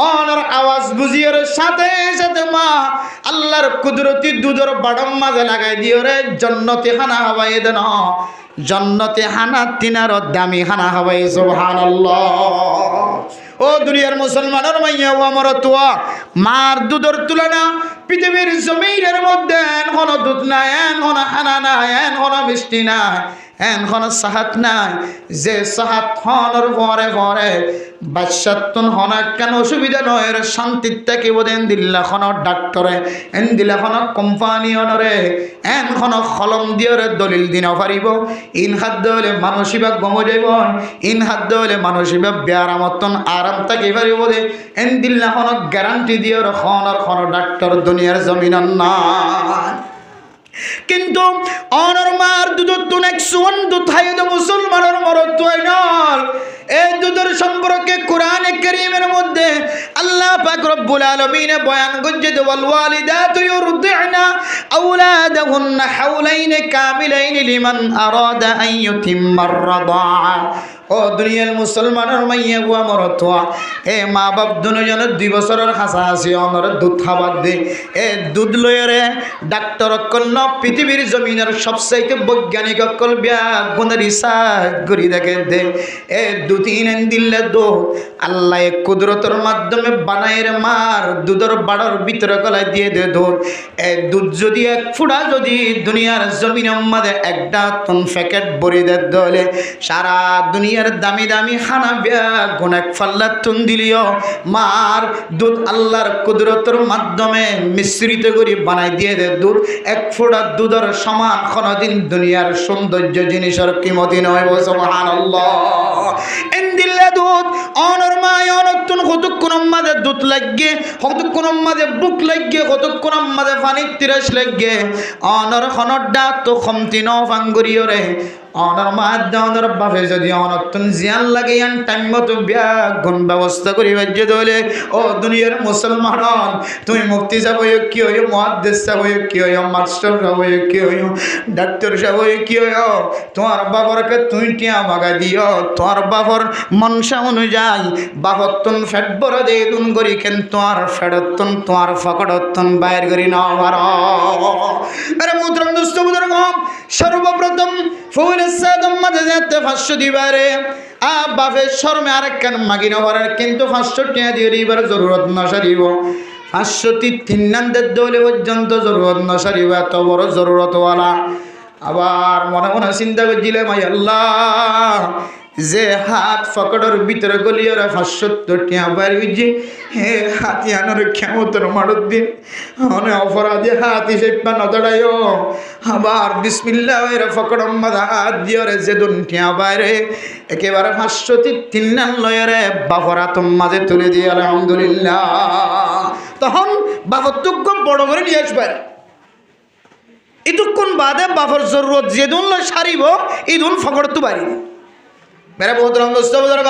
অনর আওয়াজ বুঝিয়ে সাথে সাথে মা আল্লাহর কুদরতি দুধর বাড়ম মাঝে লাগাই দিও রে, জন্নতি খানা হবাই দেন, জন্নতে হানা তিনার দামি হানা হবাই। সুবহানাল্লাহ। ও দুনিয়ার মুসলমানের মাইয়া ও আমার তোয়া, মার দুধের তুলনা পৃথিবীর জমিনের মধ্যে এন কোনো দুধ নাই, এন কোনো হানা নাই, এন কোনো মিষ্টি নাই, এন কোনো সাহাত নাই। যে সাহাত হনর পরে পরে বাচ্চাতন হনা কেন অসুবিধা নয়, এর শান্তির থেকে বোধেন দিল্লা খন ডাক্তরে, এন দিলা খন কোম্পানি অনরে, এন খন কলম দিয়ে দলিল দিন পারিব। ইন হাত দলে মানসিবা গম যাইব, ইন হাত দলে মানসিবা ব্যারামতন আরাম থাকি পারিব দে। এন দিল্লা খন গ্যারান্টি দিয়ে খন ডাক্তর দুনিয়ার জমিন না। কিন্তু অনর মার দুধ এক সুন দুধ হাইদ মুসলমানের মরত নল। এই দুধের সম্পর্কে কোরআনে কারীমের মধ্যে আল্লাহ পাক রব্বুল আলামিন বয়ান করছে, ওয়াল ওয়ালিদাতু ইউরদি'না আওলাদাহুন্না হাওলাইন কামিলাইন লিমান আরাদা আন ইউতিম্মার রাদাআ। ও দুনিয়ার মুসলমানের মাইয়া গুয়া মরতোয়া এ মা বাপ দুজনের 2 বছরের খাসা আছে অনর দুধ খাবার দে এ দুধ লয়রে ডাক্তার অকল পৃথিবীর জমিনের সবচাইতে বৈজ্ঞানিক অকল গুণের রিসার্চ করি দেখে দে এ 2-3 দিলে দুধ আল্লাহ কুদরতের মাধ্যমে বানায়ের মার দুধের বাড়ার ভিতরে গলায় দিয়ে দে দুধ এ দুধ যদি 1 ফুটা যদি দুনিয়ার জমিনের মধ্যে একটা টন প্যাকেট ভরে দে দলে সারা দুনিয়ার দামি দামি খানা গুণ 1 ফাল্লা টন দিলিও মার দুধ আল্লাহর কুদরতের মাধ্যমে মিশ্রিত করে বানাই দিয়ে দে দুধ 1 ফোঁটা দুধের সমান কোনদিন দুনিয়ার সৌন্দর্য জিনিসের কিমতি নয় সুবহানাল্লাহ এন্দিল্লা দুধ অনর মায় অনতুন কতক্ষণ মাঝে দুধ লাগে কতক্ষণ মাঝে বুক লাগে কতক্ষণ মাঝে পানি তিরাস লাগে অনর খনডা তো কমতি ন ফাঙ্গুরিও রে অনর মাদ্দা অনর বাপে যদি অনতুন জিয়ান লাগে আন টাইম মতো গুণ ব্যবস্থা করি বাজ্য দলে ও দুনিয়ার মুসলমান তুমি মুফতি সাহেব হইও কি হইও মুহাদ্দিস সাহেব হইও কি হইও মাস্টার সাহেব হইও কি হইও ডাক্তার সাহেব হইও কি হইও তোমার বাবারকে তুই টিয়া মাগা দিও তোমার বাবার মনসা অনুযায়ী বাবতন ফেট বড় দে দুন করি কেন তোমার ফেডতন তোমার ফকড়তন বাইর করি না আরে মুদ্রম দুষ্ট বুজুর্গ সর্বপ্রথম ফুলের সাদম মাঝে যেতে 500 দিবারে বাপের শর্মে আরেকখান মাগি নেওয়ার কিন্তু 500 টাকা দিয়ে দিবার জরুরত না সারিব 503 নান্দের দলে পর্যন্ত জরুরত না সারিব এত বড় জরুরতওয়ালা আবার মনে মনে চিন্তা করছিলাম মাই আল্লাহ যে হাত ফকড়ের ভিতরে গলিয়ার 570 টাকা বাড়ি যে হে হাতি আনার ক্ষমতার মারত দিন অনেক অপরাধী হাত হিসেবে নদড়াইও আবার বিসমিল্লাহ এর ফকড় মাদা হাত দিয়রে যে দুন টাকা বাইরে একেবারে 503 নান লয়রে বাফরা তোম মাঝে তুলে দিয়ে আলহামদুলিল্লাহ তখন বাফতুক বড় করে নিয়ে আসবে এতক্ষণ বাদে বাফর জরুরত যে দুন লয় সারিব এই দুন ফকড় তো বাড়ি मेरा मोहतरम दोस्तों बुजुर्ग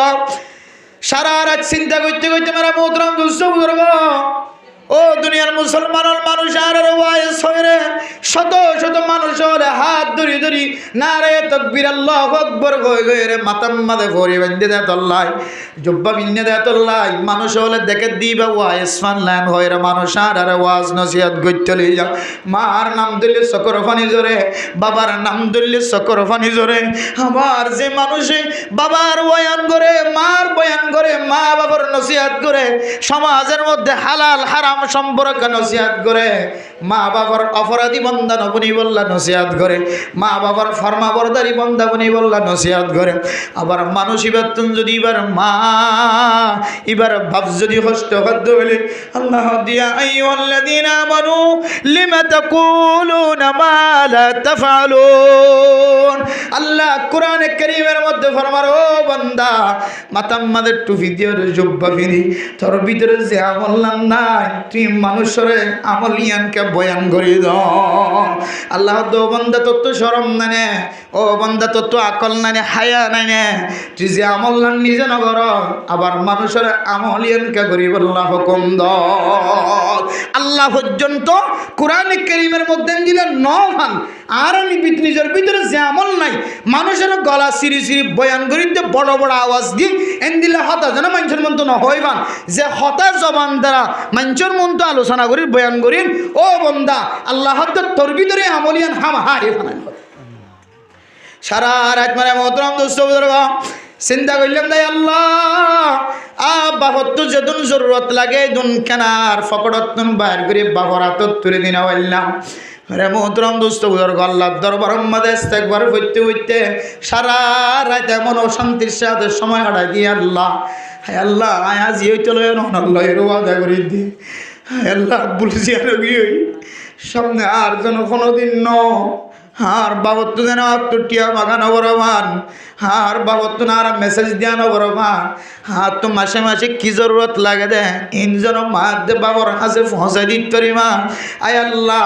सारा रात चिंता करते करते मेरा मोहतरम दोस्तों बुजुर्ग ও দুনিয়ার মুসলমানের মানুষ আর ওয়াইস হইরে শত শত মানুষের হাত ধরি ধরি নারে তাকবীর আল্লাহু আকবার কই কই রে মাতাম মাদে ভরি বন্ধে দেত আল্লাহ জুব্বা বিন্নে দেত আল্লাহ মানুষ হলে দেখে দিবা ওয়াইস ফানলান হইরে মানুষ আর ওয়াজ নসিহত গইতে লই যা মার নাম দিলে সকর ফানি জোরে বাবার নাম দিলে সকর ফানি জোরে আবার যে মানুষে বাবার বয়ান করে মার বয়ান করে মা বাবার নসিহত করে সমাজের মধ্যে হালাল হারাম সম্পর্ক নসিহত করে মা বাবার অপরাধী বন্দা নবনী বললা নসিহত করে মা বাবার ফরমাবরদারি বন্দা বনি বললা নসিহত করে আবার মানুষ এবার যদি এবার মা এবার ভাব যদি কষ্ট খাদ্য হলে আল্লাহ দিয়া আইয়ুহাল্লাযীনা আমানু লিমা তাকুলুনা মা লা তাফআলুন আল্লাহ কোরআনে কারীমের মধ্যে ফরমার ও বান্দা মাথার মধ্যে টুপি দিয়ে জুব্বা ফিরি তোর ভিতরে যে আমল নাই তুই মানুষের আমল ইয়ানকে বয়ান করে দাও আল্লাহ দো বান্দা তত শরম নানে ও বান্দা তত আকল নানে হায়া নানে তুই যে আমল নান নিজে নগর আবার মানুষের আমল ইয়ানকে করিব আল্লাহ হুকুম দাও আল্লাহ পর্যন্ত কোরআনে কারীমের মধ্যে দিলেন নভান আর নিজের ভিতরে যে আমল নাই মানুষের গলা সিরি সিরি বয়ান করিতে বড় বড় আওয়াজ দিয়ে এন দিলে হতা যেন মানুষের মন তো নহইবান যে হতা জবান দ্বারা মানুষের মন তো আলোচনা করি বয়ান করিন ও বন্দা আল্লাহ তোর ভিতরে আমলিয়ান হাম হারে ফানান সারা রাত মানে মোহতরম দোস্ত বুজুর্গ চিন্তা করলাম তাই আল্লাহ বাবত যেদিন জরুরত লাগে দুন কেনার ফকড়তুন বাইর করে বাবার হাতত তুলে দিনা বললাম রে মোহতরম দোস্ত বুজুর্গ আল্লাহর দরবার মধ্যে ইস্তেগফার করতে করতে সারা রাত এমন অশান্তির সাথে সময় কাটাই দিয়ে আল্লাহ হায় আল্লাহ আজ হইতে লয় আল্লাহ এর ওয়াদা করে দি হায় আল্লাহ বলছি আর গিয়ে সামনে আর যেন কোনোদিন ন আর বাবত যেন টিয়া বাগানো বরমান আর বাবত আর মেসেজ দিয়া নবরমান আর তো মাসে মাসে কি জরুরত লাগে দে ইনজন মাত দে বাবর হাসে পৌঁছাই দিত পারিমা আয় আল্লাহ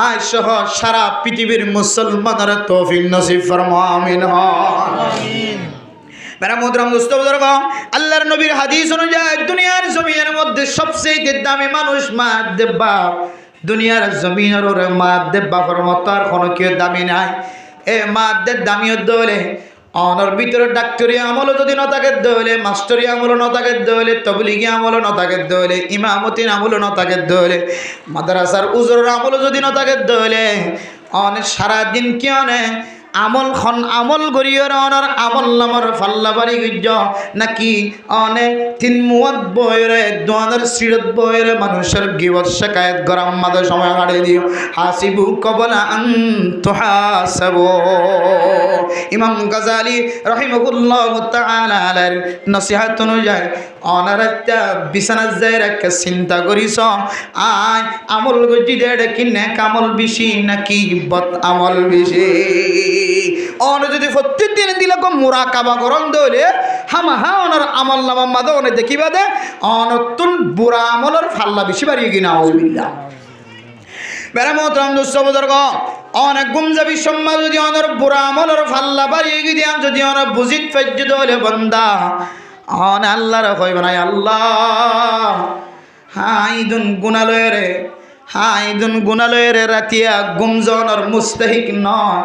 আয় সহ সারা পৃথিবীর মুসলমানের তৌফিক নসিব ফরমা আমিন আমিন মেরা মোহতরম দোস্ত বুজুর্গ আল্লাহর নবীর হাদিস অনুযায়ী দুনিয়ার জমিনের মধ্যে সবচেয়ে দামি মানুষ মা দেবা দুনিয়ার জমিনের মা দেব বাপর মতো আর কোনো কেউ দামি নাই এ মা দেব দামি হতে হলে অনর ভিতরে ডাক্তারি আমল যদি ন থাকে দলে, মাস্টারি আমল ন থাকে দলে, তবলিগি আমল ন থাকে দলে, ইমামতির আমল ন থাকে দলে, মাদ্রাসার উজুরের আমল যদি ন থাকে দলে, অনেক সারাদিন কি অনে আমল গরিয়র অনার আমল নামর ফাল্লা বাড়ি গুজ নাকি অনেক তিন মুয়াদ বয়রে দোয়ানের সিরত বয়রে মানুষের গিবত শিকায়ত গরম মাদের সময় হারিয়ে দিও। হাসিবু কবলা আন তুহাসাবু। ইমাম গাজালি রাহিমাহুল্লাহ তাআলা আলার নসিহত অনুযায়ী অনার একটা বিছানার যায় একটা চিন্তা করিস আয় আমল গজি দেড় কি নেক আমল বেশি নাকি বদ আমল বেশি। অন যদি প্রত্যেকদিন দিলে মুরাকাবা করন দলে হামাহা অনার আমল নামা মাদে অনে দেখিবা দে অনতুন বুড়া আমলের ফাল্লা বেশি বাড়িয়ে কিনা আউযুবিল্লাহ। বেড়া মোহতরম দোস্ত বুজুর্গ, অনেক গুমজাবি সম্মা যদি অনার বুড়া আমলের ফাল্লা বাড়িয়ে গিয়ে যদি অনেক বুঝিত ফেজ দলে বন্দা অন আল্লাহর কইবে না আল্লাহ হাইদুন গুনালয়ের রাতিয়া গুমজনের মুস্তাহিক নয়।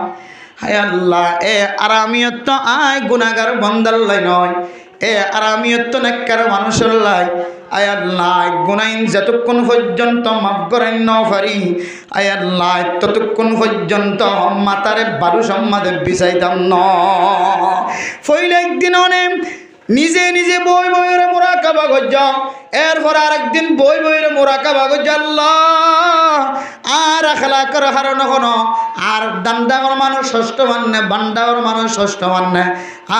হায় আল্লাহ এ আরামিয়ত তো আয় গুনাহগার বন্দার লাই নয়, এ আরামিয়ত তো নেককার মানুষের লাই। আয় আল্লাহ গুনাইন যতক্ষণ পর্যন্ত মাফ করেন ন পারি, আয় আল্লাহ ততক্ষণ পর্যন্ত মাতারে বারু সম্মাদে বিচাইতাম ন। ফইলে একদিন অনেক নিজে নিজে বই বইরে মুরাকাবা গজ্জ, এরপর আরেকদিন বই বইরে মুরাকাবা গজ্জ। আল্লাহ আর আখলাকের হারণ হনো আর দান্দাগর মানুষ ষষ্ঠ মান্নে, বান্দাগর মানুষ ষষ্ঠ মান্নে,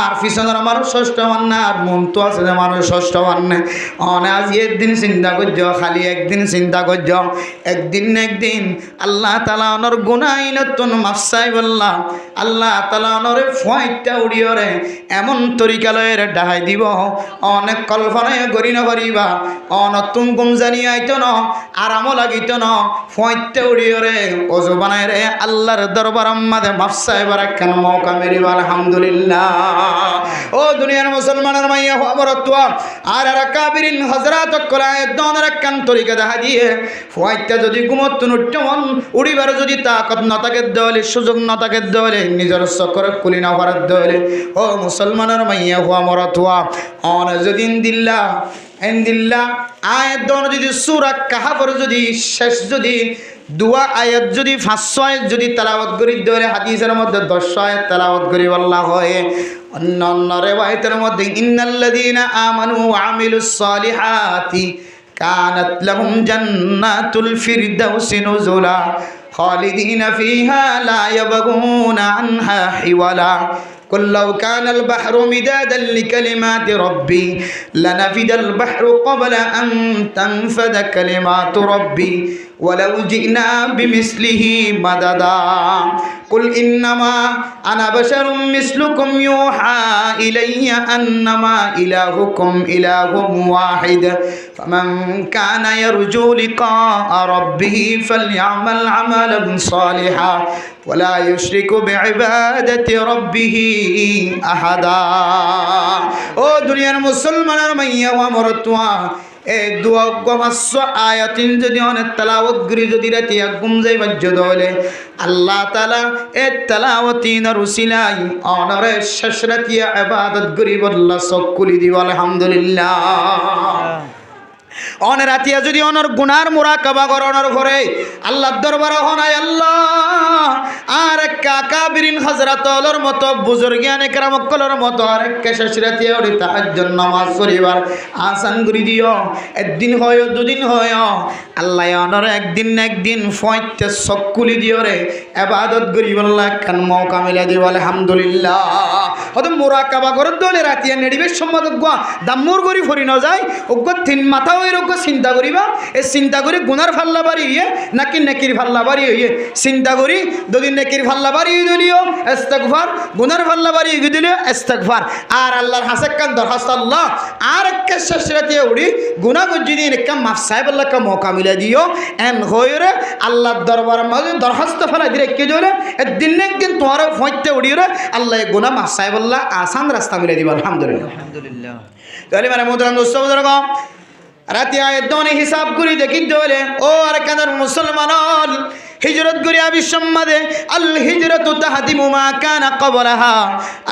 আর পিছনের মানুষ ষষ্ঠ মান্নে, আর মন তো আছে যে মানুষ ষষ্ঠ মান্নে। অনে আজ একদিন চিন্তা করছ, খালি একদিন চিন্তা করছ, একদিন না একদিন আল্লাহ তাআলা অনর গুনাহ নতুন মাফসাই বললা আল্লাহ তাআলা অনরে ফয়টা উড়িয়রে এমন তরিকা লয়ের ডাহাই দিব অনেক কল্পনায় গড়ি না পারিবা। অনতুন গুম জানি আইতো ন আরামও লাগিত ন ফয়টা উড়িয়রে অজু বানায় রে আল্লাহর দরবার আম্মাদে মাফসাই বারা কেন মৌকা মেরিবা। আলহামদুলিল্লাহ। ও দুনিয়ার মুসলমানের মাইয়া হবরতুয়া আর এরা কাবিরিন হজরাত কলায় দনের কান তরিকা দেখা দিয়ে ফয়টা যদি গুমত নুট্টমন উড়িবার যদি তাকত না থাকে দলে, সুযোগ না থাকে দলে, নিজের চক্কর কুলি না পারার দলে, ও মুসলমানের মাইয়া হবরতুয়া অন যদিন দিল্লা এন্দিল্লা আয়াত দন যদি সূরা কাহাফের যদি শেষ যদি দুয়া আয়াত যদি 500 আয়াত যদি তেলাওয়াত করি দরে হাদিসের মধ্যে 10 আয়াত তেলাওয়াত করি বলা হয়। অন্য অন্য রিওয়ায়াতের মধ্যে ইন্নাল্লাযীনা আমানু ওয়া আমিলুস সালিহাতি কানাত লাহুম জান্নাতুল ফিরদাউসি নুজুলা খালিদিনা ফিহা লা ইয়াবগুনা আনহা হিওয়ালা। قل لو كان البحر مدادا لكلمات ربي لنفد البحر قبل أن تنفد كلمات ربي ولو جئنا بمثله مددا قل إنما أنا بشر مثلكم يوحى إلي أنما إلهكم إله واحد فمن كان يرجو لقاء ربه فليعمل عملا صالحا ولا يشرك بعبادة ربه أحدا. ও দুনিয়ার মুসলমানের মাইয়া ওয়া এ দুয়া গমাস আয়াতিন যদি অনেক তেলাওয়াত করি যদি রাতে ঘুম যাই বাজ্য দলে আল্লাহ তাআলা এ তেলাওয়াতিনের উসিলাই অনরে শেষ রাতে ইবাদত করি বল্লা সকলি দিব। আলহামদুলিল্লাহ। অনের রাতিয়া যদি অনর গুনার মুরাকাবা করনের পরে আল্লাহর দরবারে হনায় আল্লাহ আর কাকাবিরিন হযরতর মতো বুজুর্গানে কেরামকলর মতো আর শেষ রাতে ওই তাহাজ্জুদ নামাজ পড়িবার আসান করে দিও। একদিন হয় দুদিন হয় আল্লাহ অনর একদিন না একদিন ফয়তে সকলি দিও রে ইবাদত করি বল্লা কান মওকা মিলা দিব। আলহামদুলিল্লাহ। হয়তো মুরাকাবা করত দলে রাতিয়া নেডিবে সম্মত গোয়া দাম্মুর গরি ফরি না যায় ওগ তিন মাথা ওইরকম চিন্তা করিবা এ চিন্তা করি গুনার ফাল্লা বাড়ি হইয়ে নাকি নেকির ফাল্লা বাড়ি হইয়ে চিন্তা করি যদি নেকির ফাল্লা বাড়ি দিলিও ইস্তেগফার, গুনার ফাল্লা বাড়ি দিলিও ইস্তেগফার। আর আল্লাহর হাসে কান দরখাস্ত আল্লাহ আর একটা শেষ রাতে উড়ি গুনা গজি দিন একটা মাফ সাহেব আল্লাহ কা মৌকা মিলা দিও এন হইরে আল্লাহর দরবারের মাঝে দরখাস্ত ফেলা দিলে কে জলে একদিন না একদিন তোমার ফইতে উড়িরে আল্লাহ গুনা মাফ সাহেব আল্লাহ আসান রাস্তা মিলা দিব। আলহামদুলিল্লাহ। আলহামদুলিল্লাহ। তাহলে মানে মুদরান দোস্ত বুজুর্গ রাতে আয়াত দনে হিসাব করি দেখি দলে ও আর কাদার মুসলমান হিজরত করিয়া বিশ্বম্মাদে আল হিজরতু তাহদিমু মা কানা ক্বাবলাহা।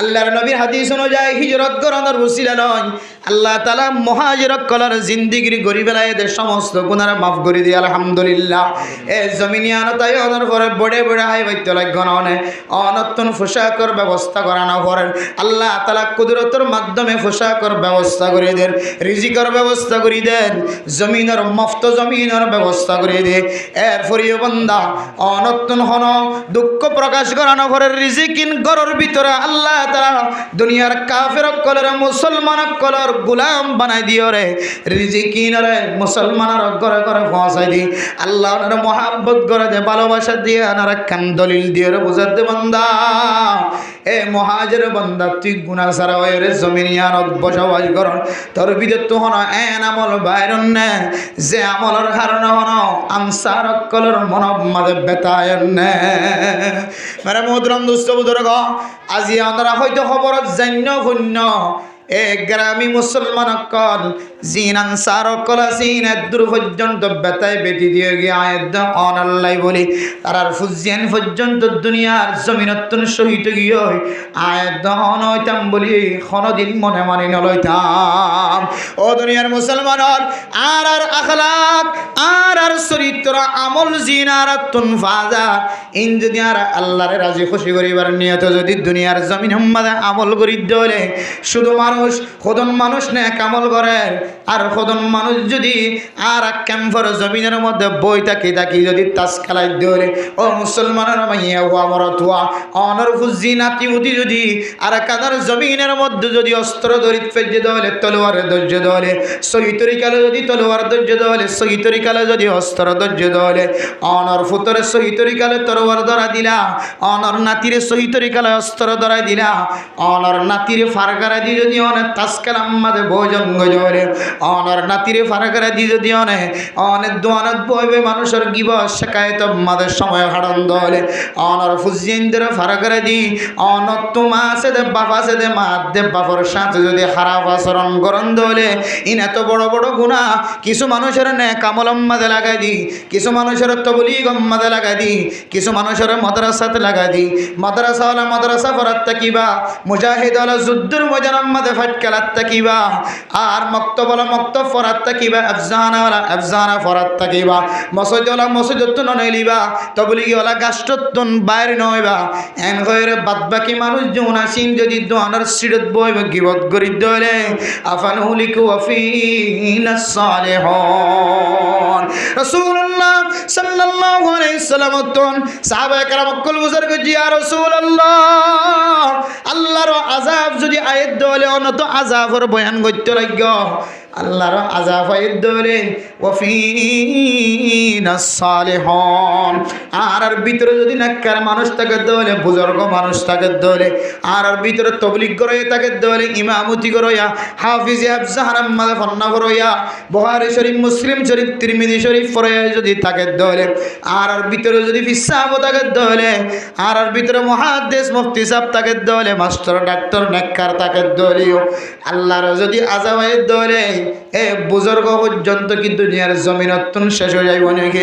আল্লাহর নবীর হাদিস অনুযায়ী হিজরত করানোর উসিলা নয়, আল্লাহ তাআলা মুহাজিরক কলার জিন্দেগির গরিবেলা এদের সমস্ত গুনাহ মাফ করে দিয়ে আলহামদুলিল্লাহ। এ জমিনিয়ান তাই অনার পরে বড়ে বড়ে হাই বাইতে লাগনে অনতন পোশাকর ব্যবস্থা করানো করেন আল্লাহ তাআলা কুদরতের মাধ্যমে পোশাকর ব্যবস্থা করে দেন, রিজিকের ব্যবস্থা করে দেন, জমিনের মফত জমিনের ব্যবস্থা করে দে। এরপরেও বান্দা অনতন হন দুঃখ প্রকাশ করানো ঘরের রিজিকিন ঘরের ভিতরে আল্লাহ তাআলা দুনিয়ার কাফের কলর মুসলমান কলর গোলাম বানাই দিও রে, রিজিকিন রে মুসলমানের ঘরে ঘরে পৌঁছাই দি। আল্লাহ ওনার মহাব্বত করে দে, ভালোবাসা দিয়ে আনার কান দলিল দিয়ে বুঝাতে বান্দা এ মহাজের বান্দা তুই গুনাহ ছাড়া ওই রে জমিনিয়ানত বসবাস কর তোর ভিতর তো হন এন আমল বাইরন নে যে আমলের কারণে হন আনসার কলর মনব মাদে বেতায়ন নে। মানে মুদ্রম দুষ্ট বুজুর্গ আজি আমরা হয়তো খবরত জান্য শূন্য এ গ্রামী মুসলমান কল জিন আনসার কল সিন দূর পর্যন্ত বেতায় বেটি দিয়ে গিয়ে আয়াত অনাল্লাই বলি তারার ফুজিয়ান পর্যন্ত দুনিয়ার জমিনতন শহীদ গিয়ে আয়াত অনইতাম বলি কোনদিন মনে মানি নলইতাম। ও দুনিয়ার মুসলমান আর আর আখলাক আর আর চরিত্র আমল জিন আর তুন ফাজা ইন যদি আর আল্লাহরে রাজি খুশি করিবার নিয়ত যদি দুনিয়ার জমিন মাঝে আমল করি দলে শুধু মানুষ খোদন মানুষ নে কামল করে আর খোদন মানুষ যদি আর ক্যাম্পর জমিনের মধ্যে বই থাকি থাকি যদি তাস খেলাই দলে ও মুসলমানের মাইয়া হুয়া মরতুয়া অনর ফুজি নাতি উদি যদি আর কাদার জমিনের মধ্যে যদি অস্ত্র ধরিত ফেজে দলে তলোয়ার ধৈর্য দলে সহি তরিকালে যদি তলোয়ার ধৈর্য দলে সহি তরিকালে যদি অস্ত্র ধৈর্য দলে অনর ফুতরে সহি তরিকালে তলোয়ার ধরা দিলা অনর নাতিরে সহি তরিকালে অস্ত্র ধরা দিলা অনর নাতিরে ফারগারা দি যদি অনেক তাস খেলাম মাঝে ভোজন গজরে অনর নাতিরে ফারগারা দি যদি অনেক দোয়ানত বইবে মানুষের গিব শেখায়ত মাঝে সময় হারান দলে অনর ফুজিয়েন্দ্র ফারগারা দি অনর তোমা আছে দে বাবা আছে দে মা দে বাবার সাথে যদি খারাপ আচরণ করন দলে ইন এত বড় বড় গুনাহ কিছু মানুষের নে কামলম মাঝে লাগাই দি, কিছু মানুষের তবলিগ মাঝে লাগাই দি, কিছু মানুষের মাদ্রাসাতে লাগাই দি। মাদ্রাসা ওয়ালা মাদ্রাসা ফরাত তাকিবা, মুজাহিদ ওয়ালা যুদ্ধের ময়দান মাঝে ফাটকালাত তাকিবা, আর মক্তব ওয়ালা মক্তব ফরাত তাকিবা, আফজানা ওয়ালা আফজানা ফরাত তাকিবা, মসজিদ ওয়ালা মসজিদতুন নইলিবা, তবলিগ ওয়ালা গাষ্টতুন বাইরে নইবা। এন কইরে বাদবাকি মানুষ যখন আসিন যদি দোয়ানার সিরত বইবে গিবত করি দলে আফানুলিকু ওয়াফিনাস সালিহুন। রাসূলুল্লাহ সাল্লাল্লাহু আলাইহি ওয়াসাল্লাম তন সাহাবায়ে কেরাম কল বুঝার কই ইয়া রাসূলুল্লাহ আল্লাহর আযাব যদি আয়াত দলে অনত আযাবের বয়ান করতে লাগগ আল্লাহর আযাব আয়াত দলে ওয়াফিনাস সালিহুন। আর ভিতরে যদি নাক্কার মানুষ থাকে দলে বুজুর্গ মানুষ থাকে দলে আর ভিতরে তবলিগ করে থাকে দলে ইমামতি করয়া হাফিজ হাফজাহারাম মাদে ফন্না করয়া বুখারী শরীফ মুসলিম শরীফ তিরমিজি শরীফ পড়ে যদি থাকে দলে আর ভিতরে যদি ফিসাব থাকে দলে আর ভিতরে মুহাদ্দিস মুফতি সাহেব থাকে দলে মাস্টার ডাক্তার নেককার থাকে দলিও আল্লাহর যদি আযাব হয় দলে এ বুজুর্গ পর্যন্ত কি দুনিয়ার জমিনত শেষ হয়ে যাইব নাকি?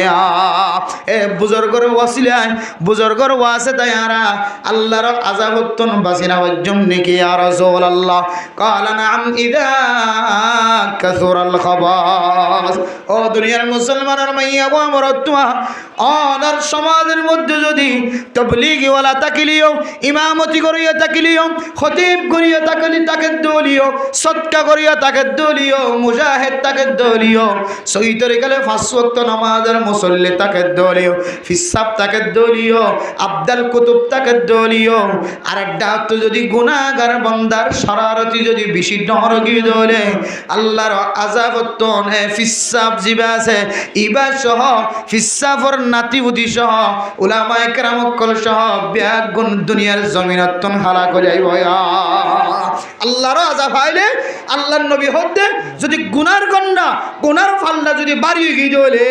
এ বুজুর্গর ওয়াসিলায় বুজুর্গর ওয়াসে তাইরা আল্লাহর আযাবতন বাসিনা ওয়াজম নাকি ইয়া রাসূলুল্লাহ ক্বালা নাম ইদা কাসুরাল খাবাস। ও দুনিয়ার মুসলমানের মাইয়া গো আমরতুয়া অনার সমাজের মধ্যে যদি তবলিগ ওয়ালা তাকিলিও ইমামতি করিয়া তাকিলিও খতিব করিয়া তাকলি তাকে দলিও সদকা করিয়া তাকে দলিও মুজাহিদ তাকে দলিও সহি তরিকালে পাঁচ ওয়াক্ত নামাজের মুসল্লি তাকে দলিও ফিসাব তাকে দলিও আব্দাল কুতুব তাকে দলিও আর একটা তো যদি গুনাহগার বান্দার শরারতি যদি বেশি ডরগি দলে আল্লাহর আযাবতন এ ফিসাব জিবা আছে ইবা সহ ফিসাফর নাতি উদি সহ উলামায়ে কেরাম কল সহ ব্যাগুন দুনিয়ার জমিনতন হালাক হয়ে যাইব। আল্লাহর আযাব আইলে আল্লাহর নবী হতে যদি গুনার গন্ডা গুনার ফাল্লা যদি বাড়িয়ে গিয়ে দলে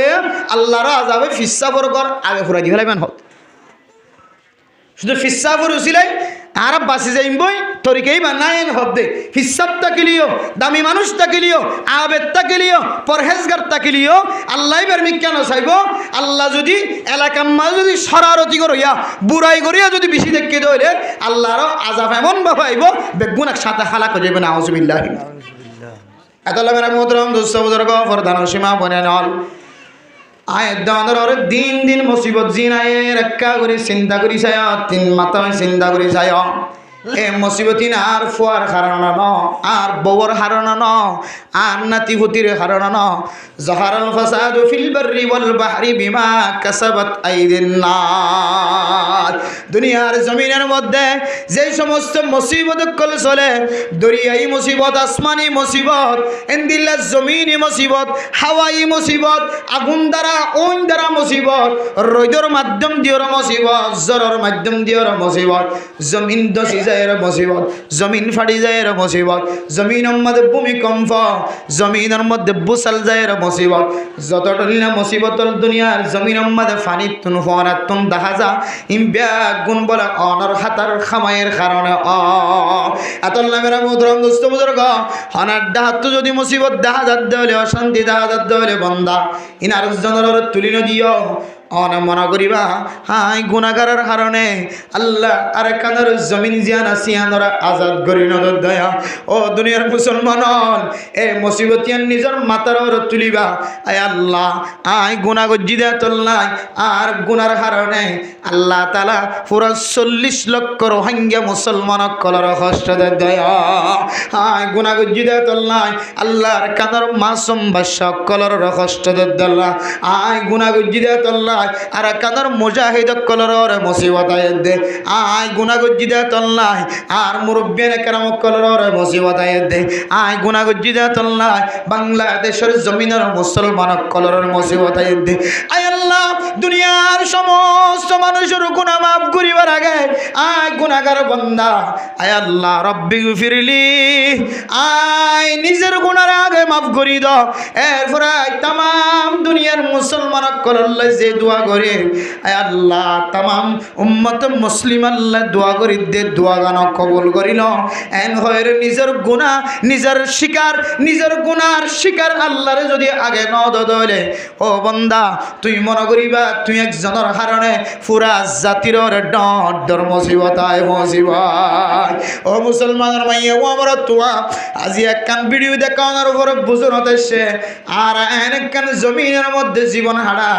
আল্লাহর আযাবে ফিসাফর ঘর আগে ফুরাই দি ফেলাইবেন হত শুধু ফিসাফর উচিলাই আর বাসি যাইম বই তরিকেই বানায়েন হদ্দে ফিসাব তাকিলিও দামি মানুষ তাকিলিও আবেদ তাকিলিও পরহেজগার তাকিলিও আল্লাহ বেরমি কেন চাইব আল্লাহ যদি এলাকার মাঝে যদি সরারতি করিয়া বুড়াই করিয়া যদি বেশি দেখে দইলে আল্লাহর আজাব এমন ভাবে আইব বেগুন একসাথে হালা করে যাবে না আউযুবিল্লাহ এত মেরা মোহতরম দোস্ত বুজুর্গ প্রধান সীমা বনে নল আয়ের দানের দিন দিন মুসিবত জিনায় রক্ষা করে চিন্তা করি চায় তিন মাথায় চিন্তা করি চায় এ মুসিবতি না আর ফুয়ার হারান ন আর বউর হারান ন আর নাতি হুতির হারান ন জহারাল ফাসাদু ফিল বাররি ওয়াল বাহরি বিমা কাসাবাত আইদিন নাস দুনিয়ার জমিনের মধ্যে যে সমস্ত মুসিবত কল চলে দরিয়াই মুসিবত আসমানি মুসিবত এন্দিল্লা জমিনি মুসিবত হাওয়াই মুসিবত আগুন দ্বারা ওইন দ্বারা মুসিবত রোদর মাধ্যম দিওর মুসিবত জ্বরের মাধ্যম দিওর মুসিবত জমিন দসি যায় মুসিবত জমিন ফাটি যায় মুসিবত জমিনের মধ্যে ভূমিকম্প জমিনের মধ্যে বুসাল যায় মুসিবত যতটা মুসিবতল দুনিয়ার জমিনের মধ্যে ফানি তুন ফরাত তুন দেখা যা ইম্বিয়া গুণ বলে অনর হাতার খামাইয়ের কারণে এতল নামেরা মুদ্রম দুস্থ বুজুর্গ হনার ডাহাত যদি মুসিবত দেখা যাতে হলে অশান্তি দেখা যাতে হলে বন্দা ইনার জনের তুলি নদিও অন মনে করিবা হাই গুণাগারের কারণে আল্লাহ আর কানের জমিন জিয়ান আসিয়ানরা আজাদ করি নদর দয়া ও দুনিয়ার মুসলমান এ মুসিবতিয়ান নিজের মাথার তুলিবা আয় আল্লাহ আই গুণা গজ্জি দেয়া তোল্লাই আর গুনার কারণে আল্লাহ তালা পুরা 40 লক্ষ রোহিঙ্গা মুসলমান কলর কষ্ট দে দয়া আই গুণা গজ্জি দেয়া তোল্লাই আল্লাহর কানের মাসুম বাদশা কলর কষ্ট দে দল্লা আই গুণা গজ্জি দেয়া তোল্লা আর কাদর মুজাহিদ কলর মুসিবত আয় দে আয় গুনাহ গজ্জি দে তল্লাই আর মুরব্বিয়ান کرام কলর মুসিবত আয় দে আয় গুনাহ গজ্জি দে তল্লাই বাংলাদেশের জমিনের মুসলমান কলর মুসিবত আয় দে আয় আল্লাহ দুনিয়ার সমস্ত মানুষের গুনাহ maaf করিবার আগে আয় গুনাহগার বান্দা আয় আল্লাহ রব্বি গফিরলি আয় নিজের গুনার আগে maaf করি দাও এরপর तमाम দুনিয়ার মুসলমান কলর যে দোয়া করে আয় আল্লাহ तमाम উম্মত মুসলিম আল্লাহ দোয়া করি দে দোয়া গান কবুল করিল এন হয় নিজের গুনাহ নিজের শিকার নিজের গুনার শিকার আল্লাহরে যদি আগে ন দলে ও বান্দা তুই মনে করিবা তুই একজনের কারণে পুরা জাতির ডর মুসিবত আয় মুসিবত ও মুসলমানের মাইয়া ও আমার তোয়া আজি একখান ভিডিও দেখানোর উপর বুঝুন হতেছে আর একখান জমিনের মধ্যে জীবন হারা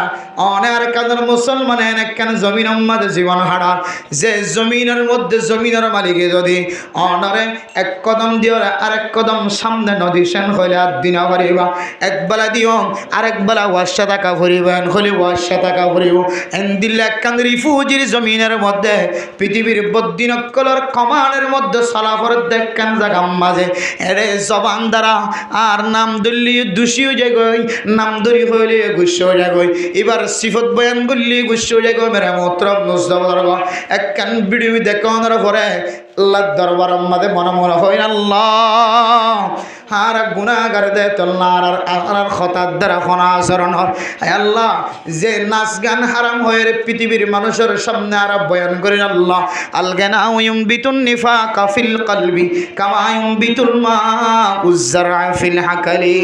অনেক কাদের মুসলমান একখান জমিনের মধ্যে জীবন হারা যে জমিনের মধ্যে জমিনের মালিকে যদি অনরে এক কদম দিও আর এক কদম সামনে নদী সেন হইলে আর দিনা ভরিবা একবেলা দিও আরেক বেলা ওয়াশা টাকা ভরিবেন হলে ওয়াশা টাকা ভরিব এন দিল্লা একখান রিফুজির জমিনের মধ্যে পৃথিবীর বদ্দিনকলর কমানের মধ্যে সালাফর দেখেন জায়গা মাঝে এরে জবান দ্বারা আর নাম দল্লি দোষীও যাগই নাম দরি হইলে গুস্য যাগই এবার সিফত বয়ান করলি গুস্য যাগই মেরা মোহতরম নুসদাবর্গ একখান ভিডিও দেখানোর পরে আল্লাহ দরবার মধ্যে মনে মনে হয় আল্লাহ আর গুনাহগার দে তোলার আর খতার দ্বারা খনা আচরণ হয় আল্লাহ যে নাচ গান হারাম হয়ে পৃথিবীর মানুষের সামনে আর বয়ান করেন আল্লাহ আলগানা ইউমবিতুন নিফাকা ফিল কলবি কামা ইউমবিতুল মাউ যারআ ফিল হাকালি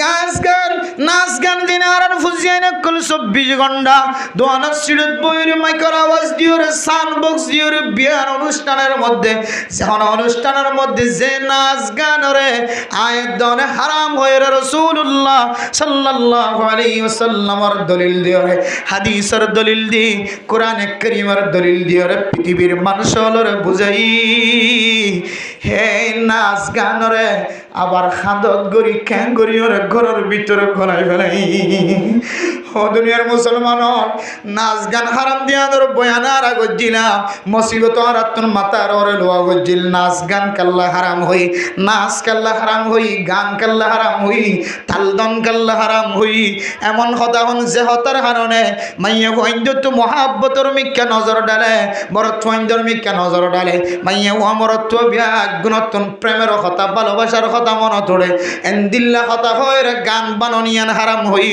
গাছ গান নাচ গান দিন আর ফুজিয়ান কল 24 ঘন্টা দোয়ানা সিরত বইর মাইক্রো আওয়াজ দিওর সাউন্ড বক্স দিওর বিয়ার অনুষ্ঠানের মধ্যে যখন অনুষ্ঠানের মধ্যে যে নাচ গান রে আয়াত দনে হারাম হয়ে রাসূলুল্লাহ সাল্লাল্লাহু আলাইহি ওয়াসাল্লামের দলিল দিও রে হাদিসের দলিল দি কোরআনে কারীমের দলিল দিও রে পৃথিবীর মানুষের বুঝাই হে নাচ গান রে আবার খাদত গরি ক্যাং গরি ওরে ঘরের ভিতরে ঘোরাই ফেলাই ও দুনিয়ার মুসলমান নাচ গান হারাম দিয়ানোর বয়ান আর গজ্জিলা মুসিবত আর আত্মন মাতার ওরে লোয়া গজ্জিল নাচ গান কাল্লা হারাম হই নাচ কাল্লা হারাম হই গান কাল্লা হারাম হই তালদন কাল্লা হারাম হই এমন কথা হন যে হতার কারণে মাইয়া হইন্দত মহাব্বতর মিক্কা নজর ডালে বরত হইন্দর মিক্কা নজর ডালে মাইয়া অমরত্ব বিয়া গুণতন প্রেমের কথা ভালোবাসার কথা মন তোড়ে এন্দিল্লা কথা হয় গান বাননিয়ান হারাম হই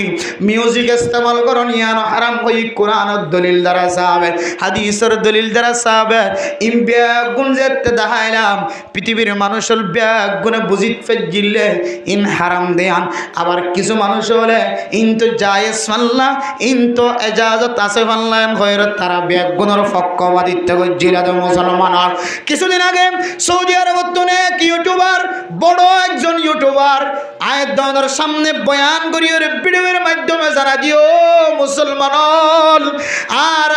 মিউজিক ইস্তেমাল করন ইয়ান হারাম হই কোরআনের দলিল দ্বারা সাহাবে হাদিসের দলিল দ্বারা সাহাবে ইম ব্যাগুন যেতে দেখাইলাম পৃথিবীর মানুষের ব্যাগুনে বুঝিত ফেজিলে ইন হারাম দেয়ান আবার কিছু মানুষ হলে ইন তো জায়েজ ফাল্লা ইন তো এজাজত আছে ফাল্লান হয়ের তারা ব্যাগুনের পক্ষপাতিত্ব জিলা তো মুসলমানের কিছুদিন আগে সৌদি আরব অনেক ইউটিউবার বড় একজন ইউটিউবার আয়াত দাওয়ার সামনে বয়ান করিয়ে ভিডিওর মাধ্যমে জানা দিও মুসলমান আর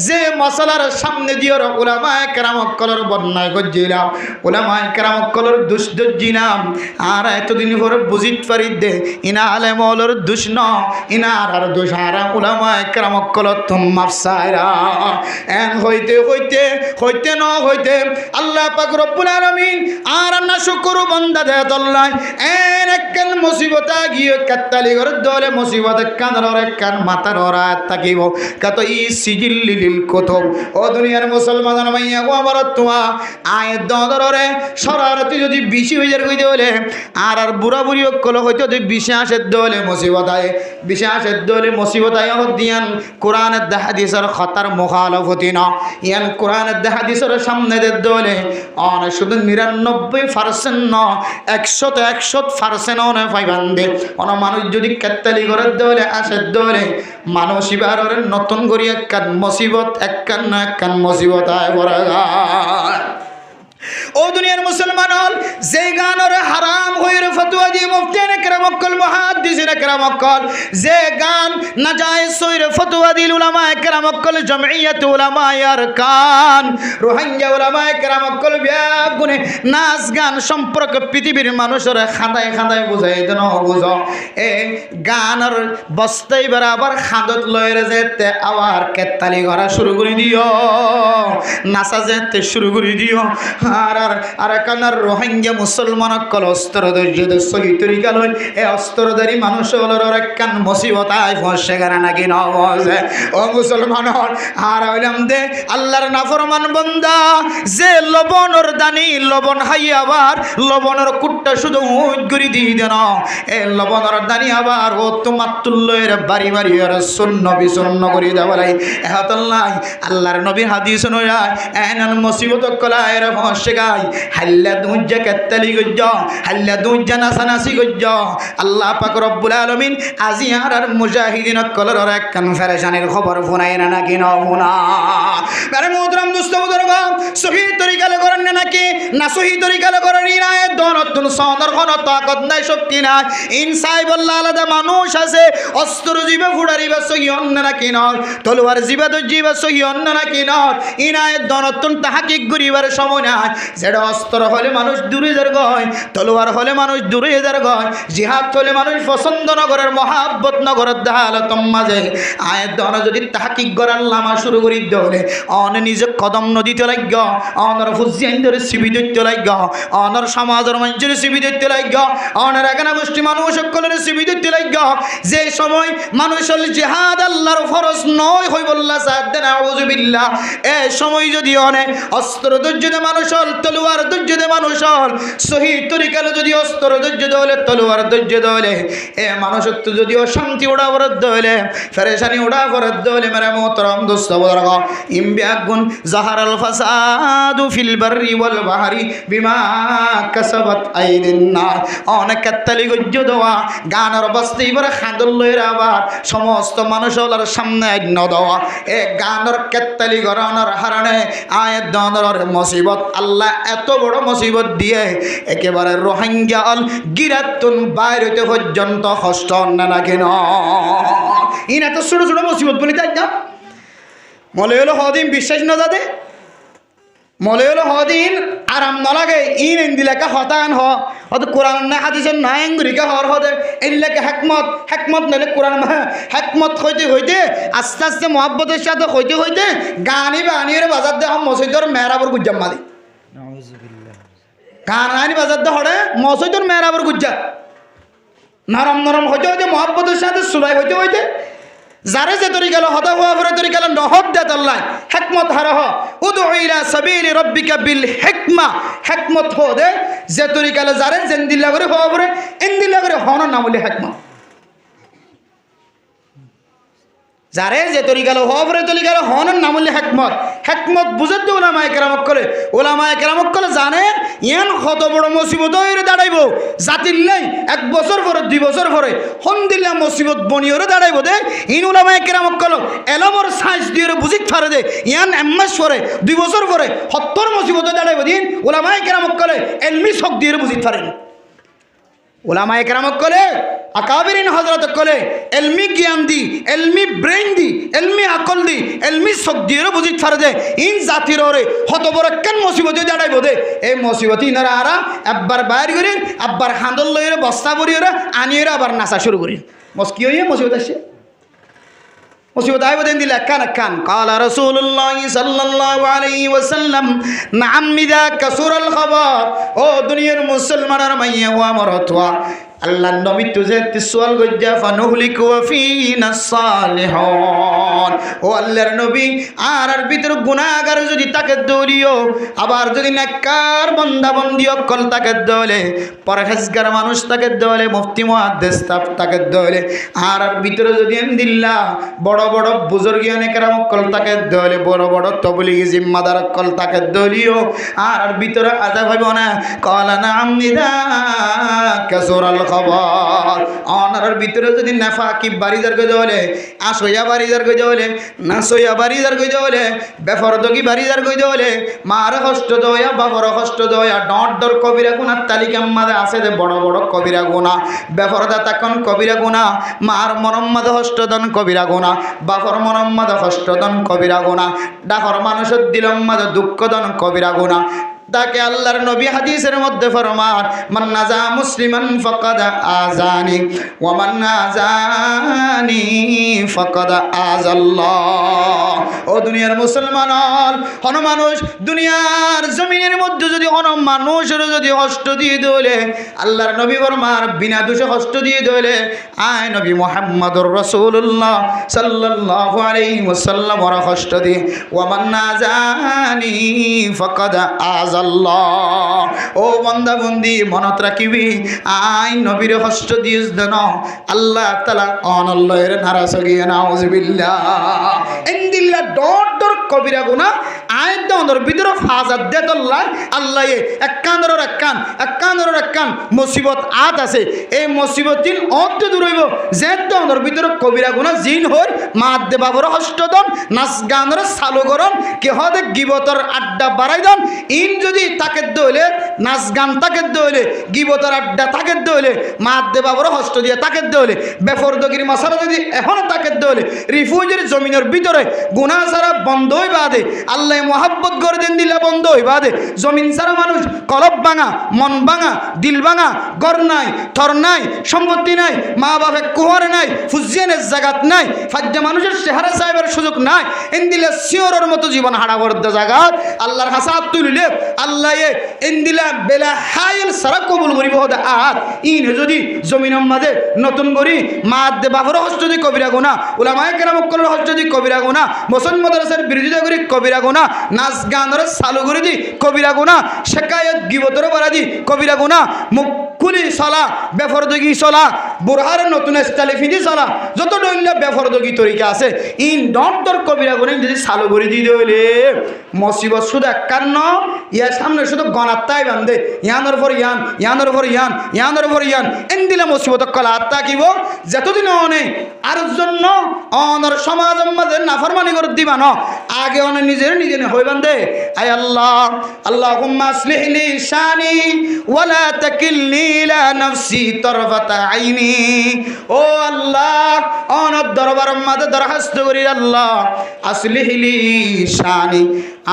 যে মশলার সামনে দিও উলামায়ে কেরাম কলর বন্যায় গজিলাম উলামায়ে কেরাম কলর দুষ্দজিনাম আর এতদিন পরে বুঝিত পারি দে ইনা আলেম ওলর দুষ ন ইনার আর দোষ আর উলামায়ে কেরাম কলর তুম মাফসায়রা এন হইতে হইতে হইতে ন হইতে আল্লাহ পাক রব্বুল আলামিন আর না শুকর বান্দা দে আল্লাহ এন একখান মুসিবত গিয়ে কাত্তালি করে দলে মুসিবত কানর একখান মাথার ওরা তাকিব কত ই সিজিল্লিল কুতুব ও দুনিয়ার মুসলমান ভাইয়া গো আমার তোয়া আয়াত দরে শরারতি যদি বেশি হয়ে যায় কইতে হলে আর বুড়া বুড়ি কল হইতো যদি বিশ্বাসের দলে মুসিবত আয় বিশ্বাসের দলে মুসিবত আয় দিয়ান কোরআনের হাদিসের খতার মুখালফতি না ইয়ান কোরআনের হাদিসের সামনে দলে অন শুধু 99% ন 100% অনে পাইবান দে অন মানুষ যদি কাত্তালি করে দলে আসে দলে মানুষ এবার নতুন করি একখান মুসিবত একখান মুসিবত আয় বড় ও দুনিয়ার মুসলমান হল যে গানের হারাম হইর ফতোয়া দিয়ে মুফতিনে কেরাম কল মুহাদ্দিসিনে কেরাম কল যে গান নাজায়েজ হইর ফতোয়া দিল উলামায়ে কেরাম কল জমইয়াত উলামায়ে আরকান রোহিঙ্গা উলামায়ে কেরাম কল ব্যাগুনে নাচ গান সম্পর্ক পৃথিবীর মানুষের খাঁদায় খাঁদায় বুঝাই দেন বুঝো এ গানের বস্তাই বরাবর খাঁদত লয়ের যেতে আবার কেতালি করা শুরু করে দিও নাচা যেতে শুরু করে দিও আর কানার রোহিঙ্গা মুসলমান কল অস্ত্র ধৈর্য সহি তরিকা লই এ অস্ত্রধারী মানুষ হলোর একখান মুসিবত আয় ফসে গেলে নাকি নবসে ও মুসলমান আর হইলাম দে আল্লাহর নাফরমান বান্দা যে লবণর দানি লবণ হাই আবার লবণের কুট্টা শুধু উইট করে দিয়ে দেন এ লবণের দানি আবার ও তোমার তুল্যের বাড়ি বাড়ি আর শূন্য বিশূন্য করে দেওয়ালাই এহাতাল্লাই আল্লাহর নবী হাদিস নয় এনান মুসিবত কলায় রে ফসে গাই হাল্লা দুজ্জা কাত্তালি গজ্জ হাল্লা দুজ্জা নাসানাসি গজ্জ আল্লাহ পাক রব্বুল আলামিন আজি আর মুজাহিদিন কলর একখান ফেরেশানির খবর ফোনায় না নাকি না ফোনা আরে মোহতরম দোস্ত বুজুর্গ সহি তরিকা করেন না নাকি না সহি তরিকা করেন ইরায়ে দনতুন সনর কোন তাকত নাই শক্তি নাই ইনসাই বল্লা আলাদা মানুষ আছে অস্ত্র জীবে ফুড়ারিবা সহি অন্য নাকি না তলোয়ার জীবে দজিবা সহি অন্য নাকি না ইরায়ে দনতুন তাহকিক করিবার সময় নাই যেটা অস্ত্র হলে মানুষ দূরে যার গয় তলোয়ার হলে মানুষ দূরে যার গয় জিহাদ হলে মানুষ পছন্দ নগরের মহাব্বত নগরের দাহালতম মাঝে আয়ের দন যদি তাহকিক করার লামা শুরু করি দলে অন নিজে কদম নদীতে লাগ অনর ফুজিয়ান ধরে সিবি দিতে লাগ অনর সমাজের মানুষের সিবি দিতে লাগ অনর এখানে গোষ্ঠী মানুষ সকলের সিবি দিতে লাগ যে সময় মানুষের জিহাদ আল্লাহর ফরজ নয় হই বললা সাদ্দান আউযুবিল্লাহ এই সময় যদি অনে অস্ত্র ধৈর্যতে মানুষ হল তলোয়ার ধৈর্যতে মানুষ হল সহি তরিকার যদি অস্ত্র ধৈর্য দলে তলোয়ার ধৈর্য দলে এ মানুষের তো যদি অশান্তি ওড়া বরাদ্দ হলে ফেরেশানি ওড়া বরাদ্দ হলে মেরে মোহতরম দোস্ত বুজুর্গ ইমবিয়াগুন জাহারাল ফাসাদু ফিল বাররি ওয়াল বাহরি বিমা কাসাবাত আইদিন নাস অনেক কাত্তালি গজ্জ দেওয়া গানের বস্তি বড় খাঁদল লইরা আবার সমস্ত মানুষের সামনে আইন দেওয়া এ গানের কাত্তালি গরানোর হারণে আয়াত দনর মুসিবত আল্লাহ এত বড় মুসিবত দিয়ে একেবারে রোহিঙ্গা অল গিরাতুন বাইরেতে পর্যন্ত কষ্ট না নাকি না ইন এত ছোট ছোট মুসিবত বলি তাই না মলে হলো হদিন বিশ্বাস না যাতে মলে হলো হদিন আরাম না লাগে ইন ইন্দিলাকা হতান হত কোরআন না হাদিসের না এঙ্গুরিকা হর হদে ইল্লাকে হেকমত নইলে কোরআন হেকমত হইতে হইতে আস্তে আস্তে মহব্বতের সাথে হইতে হইতে গানি বানিয়ে বাজার দে মসজিদর মেহরাবর গুজ্জাম মালি গান আনি বাজার দে হরে মসজিদর মেহরাবর গুজ্জা নরম নরম হইতে হইতে মহব্বতের সাথে সুলাই হইতে হইতে যারে যে তরিকাল হদা হওয়া পরে তরিকাল নহব দেত আল্লাহ হিকমত হারহ উদউ ইলা সাবিলি রাব্বিকা বিল হিকমা হিকমত হো দে যে তরিকাল যারে জেন্দিল্লা করে হওয়া পরে ইন্দিল্লা করে হন নাম বলে হিকমত যারে যে তরিকা লো হবরে তরিকা লো হনের নাম হলে হেকমত। হেকমত বুঝে তো ওলামায়ে কেরামত কলে জানে ইয়ান কত বড় মুসিবত হয়ে দাঁড়াইব জাতির নাই 1 বছর পরে 2 বছর পরে হন্দিল্লা মুসিবত বনিয়রে দাঁড়াইব দে ইন ওলামায়ে কেরামত কল এলমর সাইন্স দিয়ে বুঝিত পারে দে ইয়ান এমএস পরে 2 বছর পরে 70 মুসিবত দাঁড়াইব দিন ওলামায়ে কেরামত কলে এলমি শক দিয়ে বুঝিত পারেন। ওলামায়ে কেরামত কলে আকাবিরিন হযরত কলে এলমি জ্ঞান দি এলমি ব্রেইন দি এলমি আকল দি এলমি শক দিয়ে বুঝিত পারে দে ইন জাতির ওরে হত বড় কেন মুসিবত দাঁড়াইব দে এই মুসিবত ইনারা আরা একবার বাইর করি আবার হাঁদল লইরে বস্তা ভরিয়ে আনিয়ে আবার নাচা শুরু করি কি হইয়া মুসিবত আসে মুসিবত আইব দেন দিলে কান কালা রাসূলুল্লাহ সাল্লাল্লাহু আলাইহি ওয়াসাল্লাম নাম ইযা কাসুরাল খাবার। ও দুনিয়ার মুসলমানের মাইয়া ওয়া মরতওয়া আল্লাহ নবী তুজে তিসওয়াল গজ্জা ফানুহলিকু ফিনা সালিহুন। ও আল্লাহর নবী আর ভিতর গুনাহগার যদি তাকে দলিও আবার যদি নেককার বান্দা বান্দি অকল তাকে দলে পরহেজগার মানুষ তাকে দলে মুফতি মুহাদ্দিস তাকে দলে আর ভিতরে যদি আলহামদুলিল্লাহ বড় বড় বুজুর্গানে কেরাম অকল তাকে দলে বড় বড় তবলিগি জিম্মাদার অকল তাকে দলিও আর ভিতরে আজাব হইব না কালা নাম ইযা কাসুরাল খবর। অনার ভিতরে যদি নাফাকি বাড়িদার গজে হলে আসইয়া বাড়িদার গজে হলে নাসইয়া বাড়িদার গজে হলে বেফরদগি বাড়িদার গজে হলে মার কষ্ট দয়া বাবর কষ্ট দয়া ডট ডর কবিরা গুনার তালিকা মাঝে আছে যে বড় বড় কবিরা গুণা বেফরদা তখন কবিরা গুণা মার মনম্মাদ হষ্টদন কবিরা গুণা বাফর মনম্মাদ হষ্টদন কবিরা গুণা ডাকর মানুষের দিলম্মাদ দুঃখদন কবিরা গুণা। তাকে আল্লাহর নবী হাদিসের মধ্যে ফরমান মান নাজা মুসলিমান ফাকাদ আযানি ওয়া মান আযানি ফাকাদ আযাল্লাহ। ও দুনিয়ার মুসলমান হন মানুষ দুনিয়ার জমিনের মধ্যে যদি হন মানুষের যদি কষ্ট দিয়ে দলে আল্লাহর নবী ফরমান বিনা দোষে কষ্ট দিয়ে দলে আয় নবী মুহাম্মদুর রাসূলুল্লাহ সাল্লাল্লাহু আলাইহি ওয়াসাল্লাম ওর কষ্ট দিয়ে ওয়া মান আযানি ফাকাদ আযাল্লাহ। ও বান্দা বন্দি মনত রাখিবি আই নবীর কষ্ট দিস দেন আল্লাহ তাআলা অনল্লাহের নারাজ গিয়ে নাউজুবিল্লাহ ইনদিল্লাহ ডট ডর কবিরা গুনাহ আয়াত দর ভিতরে ফাজাত দেতল্লাহ আল্লাহ এক কান মুসিবত আত আছে এই মুসিবত দিন অত দূর হইব যে দর ভিতরে কবিরা গুনাহ জিন হর মাদ দে বাবর কষ্টদন নাচ গানের চালু করন কে হদে গিবতর আড্ডা বাড়াই দন ইন যদি তাকে দইলে নাচ গান তাকে দইলে গিবতর আড্ডা তাকে দইলে মাদ দে বাবর কষ্ট দিয়ে তাকে দইলে বেফরদগির মশারা যদি এখনো তাকে দইলে রিফিউজির জমিনের ভিতরে গুনাহ সারা বন্ধ হই বাদে আল্লাহ মোহাব্বত করে দেন দিলে বন্ধ হই বাদে জমিন সারা মানুষ কলব ভাঙা মন ভাঙা দিল ভাঙা ঘর নাই থর নাই সম্পত্তি নাই মা বাপে কুহর নাই ফুজিয়ানের জায়গাত নাই ফাজ্জা মানুষের চেহারা সাহেবের সুযোগ নাই ইন্দিলা শিওরের মতো জীবন হারাবর্দ জায়গাত আল্লাহর হাসাব তুলিলে আল্লাহ ইন্দিলা বেলা হাইল সারা কবুল করিব হদা আহাত ইন যদি জমিনের মাঝে নতুন করি মাদ দে বাবর হস্ত দি কবিরা গুনাহ উলামায়ে কেরাম কল হস্ত দি কবিরা গুনাহ মুসলমান মাদ্রাসার বিরোধিতা করি কবিরা গুনাহ নাচ গানের চালু করে দি কবিরা গুনাহ শিকায়ত গিবতর বাড়া দি কবিরা গুনাহ মুখ খুলি চলা বেফরদগি চলা বুরহার নতুন স্টাইলে ফিদি চলা যত দইলা বেফরদগি তরিকা আছে ইন ডর কবিরা গুনাহ যদি চালু করে দি দইলে মুসিবত শুধু একান্ন ইয়ার সামনে শুধু গণাত্তাই বান্ধে ইয়ানোর পর ইয়ান এন দিলে মুসিবত কলা আত্মা কিব যতদিন অনে আর জন্য অনর সমাজের মাঝে নাফরমানি করে দিবা ন আগে অনে নিজে হই বান্ধে আয় আল্লাহুম্মা আসলিহ লি শানি ওয়ালা তাকিলনি ইলা নাফসি তরফাতা আইনি। ও আল্লাহ অনর দরবার মাঝে দরখাস্ত করি আল্লাহ আসলিহ লি শানি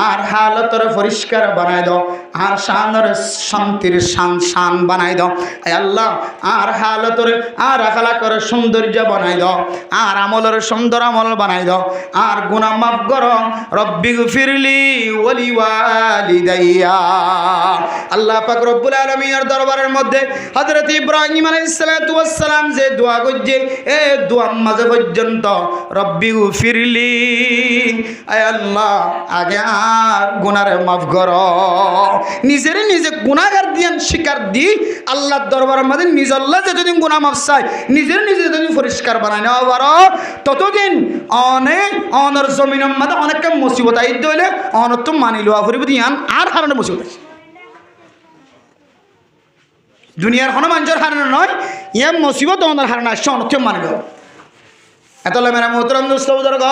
আর হালতর পরিষ্কার বানাই দাও আর শানের শান্তির শান বানাই দাও আয় আল্লাহ আর হালতর আর আখলাকর সৌন্দর্য বানাই দাও আর আমলের সুন্দর আমল বানাই দাও আর গুনাহ মাফ করো রব্বি গফিরলি ওয়ালি ওয়ালিদাইয়া। আল্লাহ পাক রব্বুল আলামিনের দরবারের মধ্যে হযরত ইব্রাহিম আলাইহিস সালাতু ওয়াস সালাম যে দোয়া করছে এই দোয়া মাঝে পর্যন্ত রব্বি গফিরলি আয় আল্লাহ আগে আর গুনারে মাফ করো নিজেরে নিজে গুনাহগার দিয়ান স্বীকার দি আল্লাহর দরবারের মধ্যে নিজল্লা যতদিন গুনাহ মাফ চাই নিজের নিজে যতদিন পরিষ্কার বানাই নেওয়া পারো ততদিন অনেক অনর জমিনের মধ্যে অনেক মুসিবত আইতে হইলে অনত মানি লওয়া ফুরিব দিয়ান আর হারানো মুসিবত আছে দুনিয়ার কোনো মানুষের হারানো নয় ইয়ে মুসিবত অনর হারানো আসছে অনত মানি লওয়া এত মেরা মোহতরম দোস্ত বুজুর্গ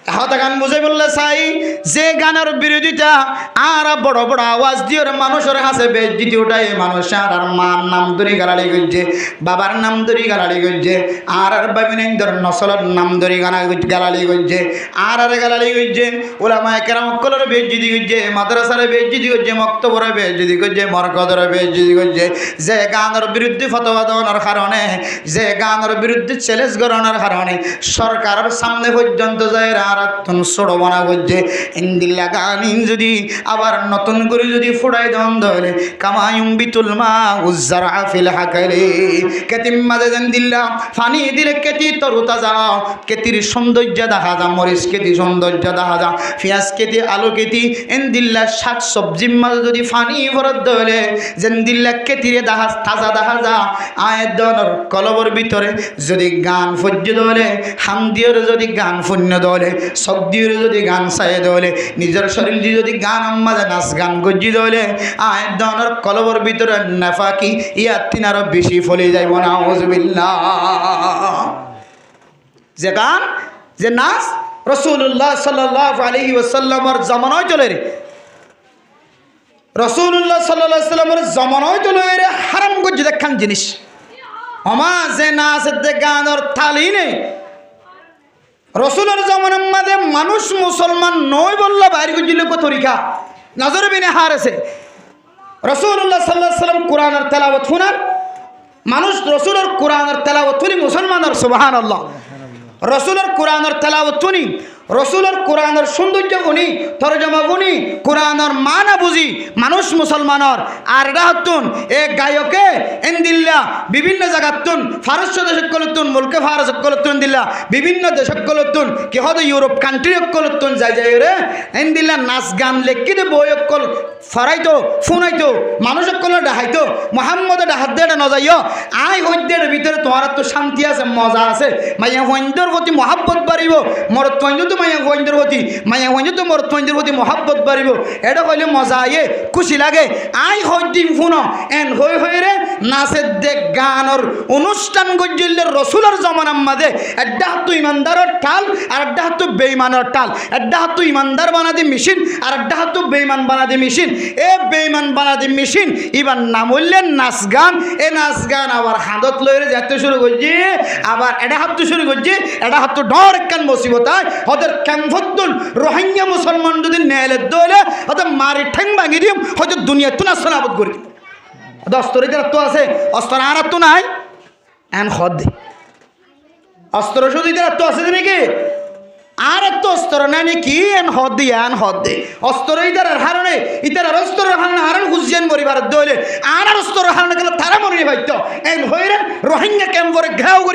হাতে গান বুঝে বললে চাই যে গানের বিরোধিতা আর বড় বড় আওয়াজ দিয়ে মানুষের হাসে বেজ্জিতি ওটাই মানুষ আর মার নাম ধরে গালালি করছে বাবার নাম ধরে গালালি করছে আর বাবিনেন্দর নসলের নাম ধরে গালালি করছে আর গালালি করছে ওলামায়ে কেরাম কলর বেজ্জিতি করছে মাদ্রাসার বেজ্জিতি করছে মক্তবর বেজ্জিতি করছে মরকদর বেজ্জিতি করছে যে গানের বিরুদ্ধে ফতোয়া দেওয়ার কারণে যে গানের বিরুদ্ধে চ্যালেঞ্জ করানোর কারণে সরকারের সামনে পর্যন্ত যায় রাতন ছোড়ো বানা করছে ইন্দিল্লা গান যদি আবার নতুন করে যদি ফুটাই দেন ধরে কামায়ুম বিতুল মা উজ্জারা ফিল হাকালে কেতিম মাঝে যেন দিল্লা ফানি দিলে কেতি তরু তাজা কেতির সৌন্দর্য দেখা যা মরিচ কেতি সৌন্দর্য দেখা যা পেঁয়াজ কেতি আলু কেতি ইন্দিল্লা শাক সবজির মাঝে যদি ফানি ভরত ধরে যেন দিল্লা কেতিরে দেখা তাজা দেখা যা আয়ের দনের কলবর ভিতরে যদি গান ফজ্য দলে হামদিয়র যদি গান ফুন্য দলে শব্দের যদি গান চাই দলে নিজের শরীর যদি গান আম্মাদে নাচ গান গজ্জি দলে আয়ের দনের কলবর ভিতরে নাফাকি ইয়ার তিন আরো বেশি ফলে যাইব না আউযুবিল্লাহ যে গান যে নাচ রাসূলুল্লাহ সাল্লাল্লাহু আলাইহি ওয়াসাল্লামের জামানায় চলে রে রাসূলুল্লাহ সাল্লাল্লাহু আলাইহি ওয়াসাল্লামের জামানায় চলে রে হারাম গজ্জি দেখান জিনিস আমা যে নাচ দে গানের তালি নেই রসুলের জমানার মধ্যে মানুষ মুসলমান নয় বললে বাইরে গিয়ে তরিকা নজর বিনে হারেছে রসুল্লাহ সাল্লাল্লাহু আলাইহি ওয়াসাল্লাম কোরআনের তেলাওয়াত শুনার মানুষ রসুলের কোরআনের তেলাওয়াত শুনি মুসলমানের সুবহানাল্লাহ রসুলের কোরআনের তেলাওয়াত শুনি রসুলের কোরআনের সৌন্দর্য গুণী তরজমা গুণী কোরআনের মানা বুঝি মানুষ মুসলমানের আর এটা হতুন এ গায়কে এনদিল্লা বিভিন্ন জায়গাতুন ফারস্য দেশক কলতুন মুলকে ফারস কলতুন দিল্লা বিভিন্ন দেশক কলতুন কি হতো ইউরোপ কান্ট্রি কলতুন যাই যাই রে এনদিল্লা নাচ গান লেখিতে বই কল ফরাইতো ফুনাইতো মানুষ কল ডাহাইতো মোহাম্মদ ডাহাত দে নজাইও আই হইদের ভিতরে তোমার তো শান্তি আছে মজা আছে মাইয়া হইন্দর প্রতি মহাব্বত বাড়িব মরত মায়া হইন্দর প্রতি মায়া হইন্দ তো মরত হইন্দর প্রতি মহাব্বত বাড়িব এটা হইলে মজা আয়ে খুশি লাগে আই হইদিম ফুনো এন হই হই রে নাচের দেখ গানের অনুষ্ঠান গজ্জিলের রসুলের জমানার মাঝে একটা হাত ইমানদারের টাল আর একটা হাত বেঈমানের টাল একটা হাত ইমানদার বানাদি মেশিন আর একটা হাত বেঈমান বানাদি মেশিন এ বেঈমান বানাদি মেশিন এবার নাম হইলেন নাচ গান এ নাচ গান আবার হাতত লইরে যেতে শুরু করছি আবার এটা হাত শুরু করছি এটা হাত ডর একখান মুসিবত হয় ওদের ক্যাম্পতুল রোহিঙ্গা মুসলমান যদি নেলে দলে ওদের মারি ঠ্যাং ভাঙি দিম হয়তো দুনিয়া তুনা সনাবত করি অস্ত্র তো আছে অস্ত্র আর তো নাই এন হদ দে অস্ত্র শুধু তো আছে নাকি আর তো অস্ত্র নাই নাকি এন হদ দি এন হদ দে অস্ত্র ইতার হারণে ইতার অস্ত্রের হারণে হারণ হুজিয়ান পরিবার দলে আর অস্ত্রের হারণে গেলে তারা মনে হইতো এন হইরে রোহিঙ্গা ক্যাম্পরে ঘেরাও করি